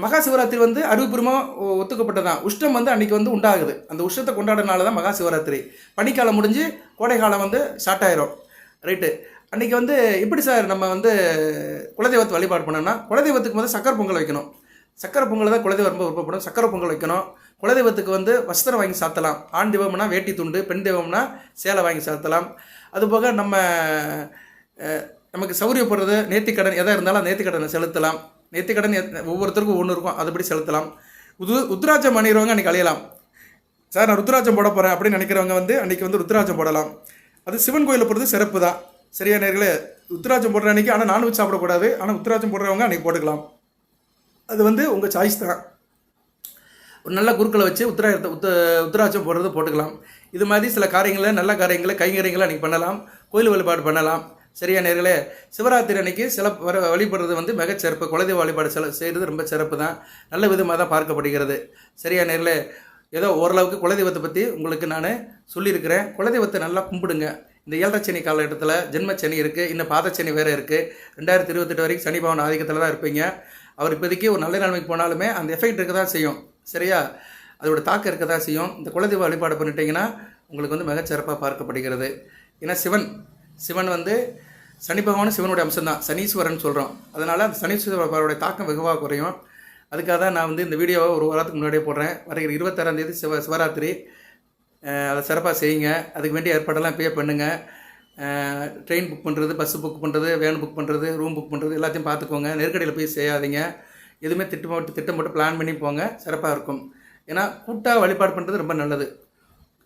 மகா சிவராத்திரி அறிவுபூர்வமாக ஒத்துக்கப்பட்டதான். உஷ்ணம் அன்றைக்கி உண்டாகுது. அந்த உஷ்ணத்தை கொண்டாடுறதுனால தான் மகா சிவராத்திரி. பனிக்காலம் முடிஞ்சு கோடை காலம் ஸ்டார்ட் ஆயிரும், ரைட்டு? அன்றைக்கி எப்படி சார் நம்ம குலதெய்வத்தை வழிபாடு பண்ணோம்னா, குலதெய்வத்துக்கு சக்கரை பொங்கல் வைக்கணும். சக்கரை பொங்கல் தான் குலதெய்வம் ரொம்ப விருப்பப்படும். சக்கரை பொங்கல் வைக்கணும். குலதெய்வத்துக்கு வஸ்திரம் வாங்கி சாத்தலாம். ஆண் தெய்வம்னா வேட்டி துண்டு, பெண் தெய்வம்னா சேலை வாங்கி சாத்தலாம். அதுபோக நமக்கு சௌரியப்படுறது நேர்த்திக்கடன் எதாக இருந்தாலும் நேர்த்திக்கடனை செலுத்தலாம். நேர்த்திக்கடன் ஒவ்வொருத்தருக்கும் ஒன்று இருக்கும், அதுபடி செலுத்தலாம். ருத்ராட்சம் அணிகிறவங்க அன்றைக்கி அழியலாம். சார் நான் ருத்ராட்சம் போட போகிறேன் அப்படின்னு நினைக்கிறவங்க அன்றைக்கி ருத்ராட்சம் போடலாம். அது சிவன் கோயிலை பொறுத்து சிறப்பு தான், சரியா நேர்களே? ருத்ராட்சம் போடுற அன்றைக்கி ஆனால் நான்வெஜ் சாப்பிடக்கூடாது. ஆனால் ருத்ராட்சம் போடுறவங்க அன்றைக்கி போட்டுக்கலாம். அது உங்கள் சாய்ஸ் தான். ஒரு நல்ல குருக்களை வச்சு உத்திராட்சம் போடுறது போட்டுக்கலாம். இது மாதிரி சில காரியங்களை, நல்ல காரியங்களை, கைங்கரியங்களை அன்றைக்கி பண்ணலாம். கோயில் வழிபாடு பண்ணலாம், சரியா நேர்களே? சிவராத்திரி அன்றைக்கி சில வழிபடுறது மிகச்சிறப்பு. குலதெய்வ வழிபாடு செய்கிறது ரொம்ப சிறப்பு தான். நல்ல விதமாக தான் பார்க்கப்படுகிறது, சரியா நேர்களே? ஏதோ ஓரளவுக்கு குலதெய்வத்தை பற்றி உங்களுக்கு நான் சொல்லியிருக்கிறேன். குலதெய்வத்தை நல்லா கும்பிடுங்க. இந்த 7.5 சனி காலகட்டத்தில் ஜென்மச்சனி இருக்குது, இன்னும் பாதச்சனி வேறு இருக்குது. 2028 வரைக்கும் சனி பவன் ஆதிக்கத்தில் தான் இருப்பீங்க. அவர் இப்போதைக்கு ஒரு நல்ல நிலைமைக்கு போனாலுமே அந்த எஃபெக்ட் இருக்க தான் செய்யும், சரியா? அதோட தாக்கம் இருக்க தான் செய்யும். இந்த குலதெய்வ வழிபாடு பண்ணிட்டீங்கன்னா உங்களுக்கு வந்து மிகச்சிறப்பாக பார்க்கப்படுகிறது. ஏன்னா சிவன் வந்து சனி பகவானும் சிவனுடைய அம்சம் தான், சனீஸ்வரன் சொல்கிறோம். அதனால் அந்த சனீஸ்வரருடைய தாக்கம் வெகுவாக குறையும். அதுக்காக தான் நான் வந்து இந்த வீடியோவை ஒரு வாரத்துக்கு முன்னாடியே போடுறேன். வருகிற 26ஆம் தேதி சிவராத்திரி. அதை சிறப்பாக செய்யுங்க. அதுக்கு வேண்டிய ஏற்பாடெல்லாம் இப்போயே பண்ணுங்கள். ட்ரெயின் புக் பண்ணுறது, பஸ்ஸு புக் பண்ணுறது, வேன் புக் பண்ணுறது, ரூம் புக் பண்ணுறது எல்லாத்தையும் பார்த்துக்கோங்க. நெருக்கடியில் போய் செய்யாதீங்க. எதுவுமே திட்டம் போட்டு பிளான் பண்ணி போங்க, சிறப்பாக இருக்கும். ஏன்னா கூட்டாக வழிபாடு பண்ணுறது ரொம்ப நல்லது.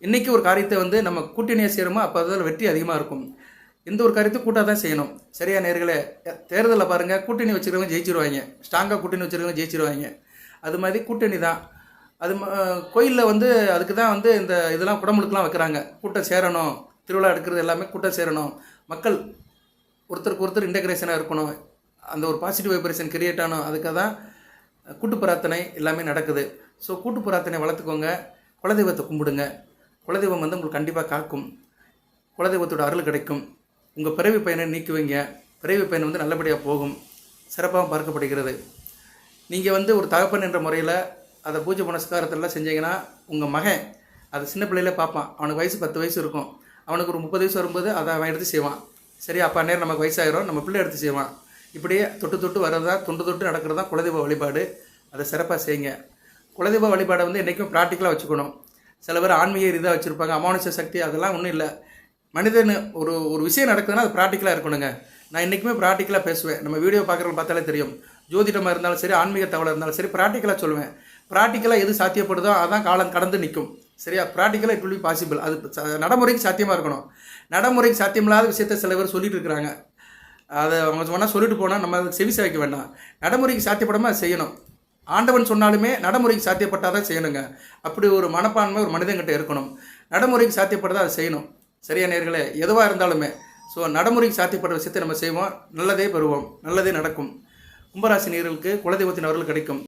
இன்றைக்கி ஒரு காரியத்தை வந்து நம்ம கூட்டணியாக செய்கிறோமோ அப்போ அதில் வெற்றி அதிகமாக இருக்கும். எந்த ஒரு காரியத்தையும் கூட்டாக தான் செய்யணும். சரியா நேர்களே? தேர்தலில் பாருங்கள், கூட்டணி வச்சுருக்கவங்க ஜெயிச்சிருவாங்க, ஸ்ட்ராங்காக கூட்டணி வச்சுருக்கவங்க ஜெயிச்சிருவாங்க. அது மாதிரி கூட்டணி தான். அது கோயிலில் வந்து அதுக்கு தான் வந்து இந்த இதெல்லாம் குடமுழுக்கெலாம் வைக்கிறாங்க. கூட்டம் சேரணும், திருவிழா எடுக்கிறது எல்லாமே கூட்டம் சேரணும், மக்கள் ஒருத்தருக்கு ஒருத்தர் இன்டகிரேஷனாக இருக்கணும், அந்த ஒரு பாசிட்டிவ் வைப்ரேஷன் கிரியேட் ஆகணும். அதுக்காக தான் கூட்டு பிரார்த்தனை எல்லாமே நடக்குது. ஸோ கூட்டு பிரார்த்தனை வளர்த்துக்கோங்க. குலதெய்வத்தை கும்பிடுங்க. குலதெய்வம் வந்து உங்களுக்கு கண்டிப்பாக காக்கும். குலதெய்வத்தோட அருள் கிடைக்கும். உங்கள் பிறவி பயனை நீக்குவீங்க. பிறவி பயன் வந்து நல்லபடியாக போகும், சிறப்பாக பார்க்கப்படுகிறது. நீங்கள் வந்து ஒரு தகப்பன் என்ற முறையில் அதை பூஜை புனஸ்காரத்தெல்லாம் செஞ்சீங்கன்னா உங்கள் மகன் அதை சின்ன பிள்ளையிலே பார்ப்பான். அவனுக்கு வயசு 10 வயசு இருக்கும். அவனுக்கு ஒரு 30 வயசு வரும்போது அதை அவன் எடுத்து செய்வான். சரி, அப்போ நேரம் நமக்கு வயசாகிடும், நம்ம பிள்ளை எடுத்து செய்வான். இப்படியே தொட்டு வரதா, தொட்டு நடக்கிறது தான் குலதெய்வ வழிபாடு. அதை சிறப்பாக செய்யுங்க. குலதெய்வ வழிபாடை வந்து என்றைக்கும் ப்ராக்டிக்கலாக வச்சுக்கணும். சில பேர் ஆன்மீக ரீதியாக வச்சுருப்பாங்க, அமானுஷ சக்தி, அதெல்லாம் ஒன்றும் இல்லை. மனிதன் ஒரு விஷயம் நடக்குதுன்னா அது ப்ராக்டிக்கலாக இருக்கணுங்க. நான் என்றைக்குமே ப்ராக்டிக்கலாக பேசுவேன். நம்ம வீடியோ பார்க்குறவங்க பார்த்தாலே தெரியும். ஜோதிடமாக இருந்தாலும் சரி, ஆன்மீக தகவலாக இருந்தாலும் சரி, ப்ராக்டிக்கலாக சொல்லுவேன். ப்ராக்டிக்கலாக எது சாத்தியப்படுதோ அதான் காலம் கடந்து நிற்கும். சரியா? ப்ராக்டிக்கலாக இட் வில் பி பாசிபிள். அது நடைமுறைக்கு சாத்தியமாக இருக்கணும். நடைமுறைக்கு சாத்தியமில்லாத விஷயத்த சில பேர் சொல்லிட்டு இருக்கிறாங்க. அதை அவங்க சொன்னால் சொல்லிட்டு போனால் நம்ம அதை செவி சாய்க்க வேண்டாம். நடைமுறைக்கு சாத்தியப்படாமல் அதை செய்யணும். ஆண்டவன் சொன்னாலுமே நடைமுறைக்கு சாத்தியப்பட்டால் தான் செய்யணுங்க. அப்படி ஒரு மனப்பான்மை ஒரு மனிதன்கிட்ட இருக்கணும். நடைமுறைக்கு சாத்தியப்பட்டதான் அதை செய்யணும். சரியா நேர்களே? எதுவாக இருந்தாலுமே ஸோ நடைமுறைக்கு சாத்தியப்பட்ட விஷயத்தை நம்ம செய்வோம். நல்லதே பெறுவோம், நல்லதே நடக்கும். கும்பராசி நேயர்களுக்கு குலதெய்வத்தின் அருள் கிடைக்கும்.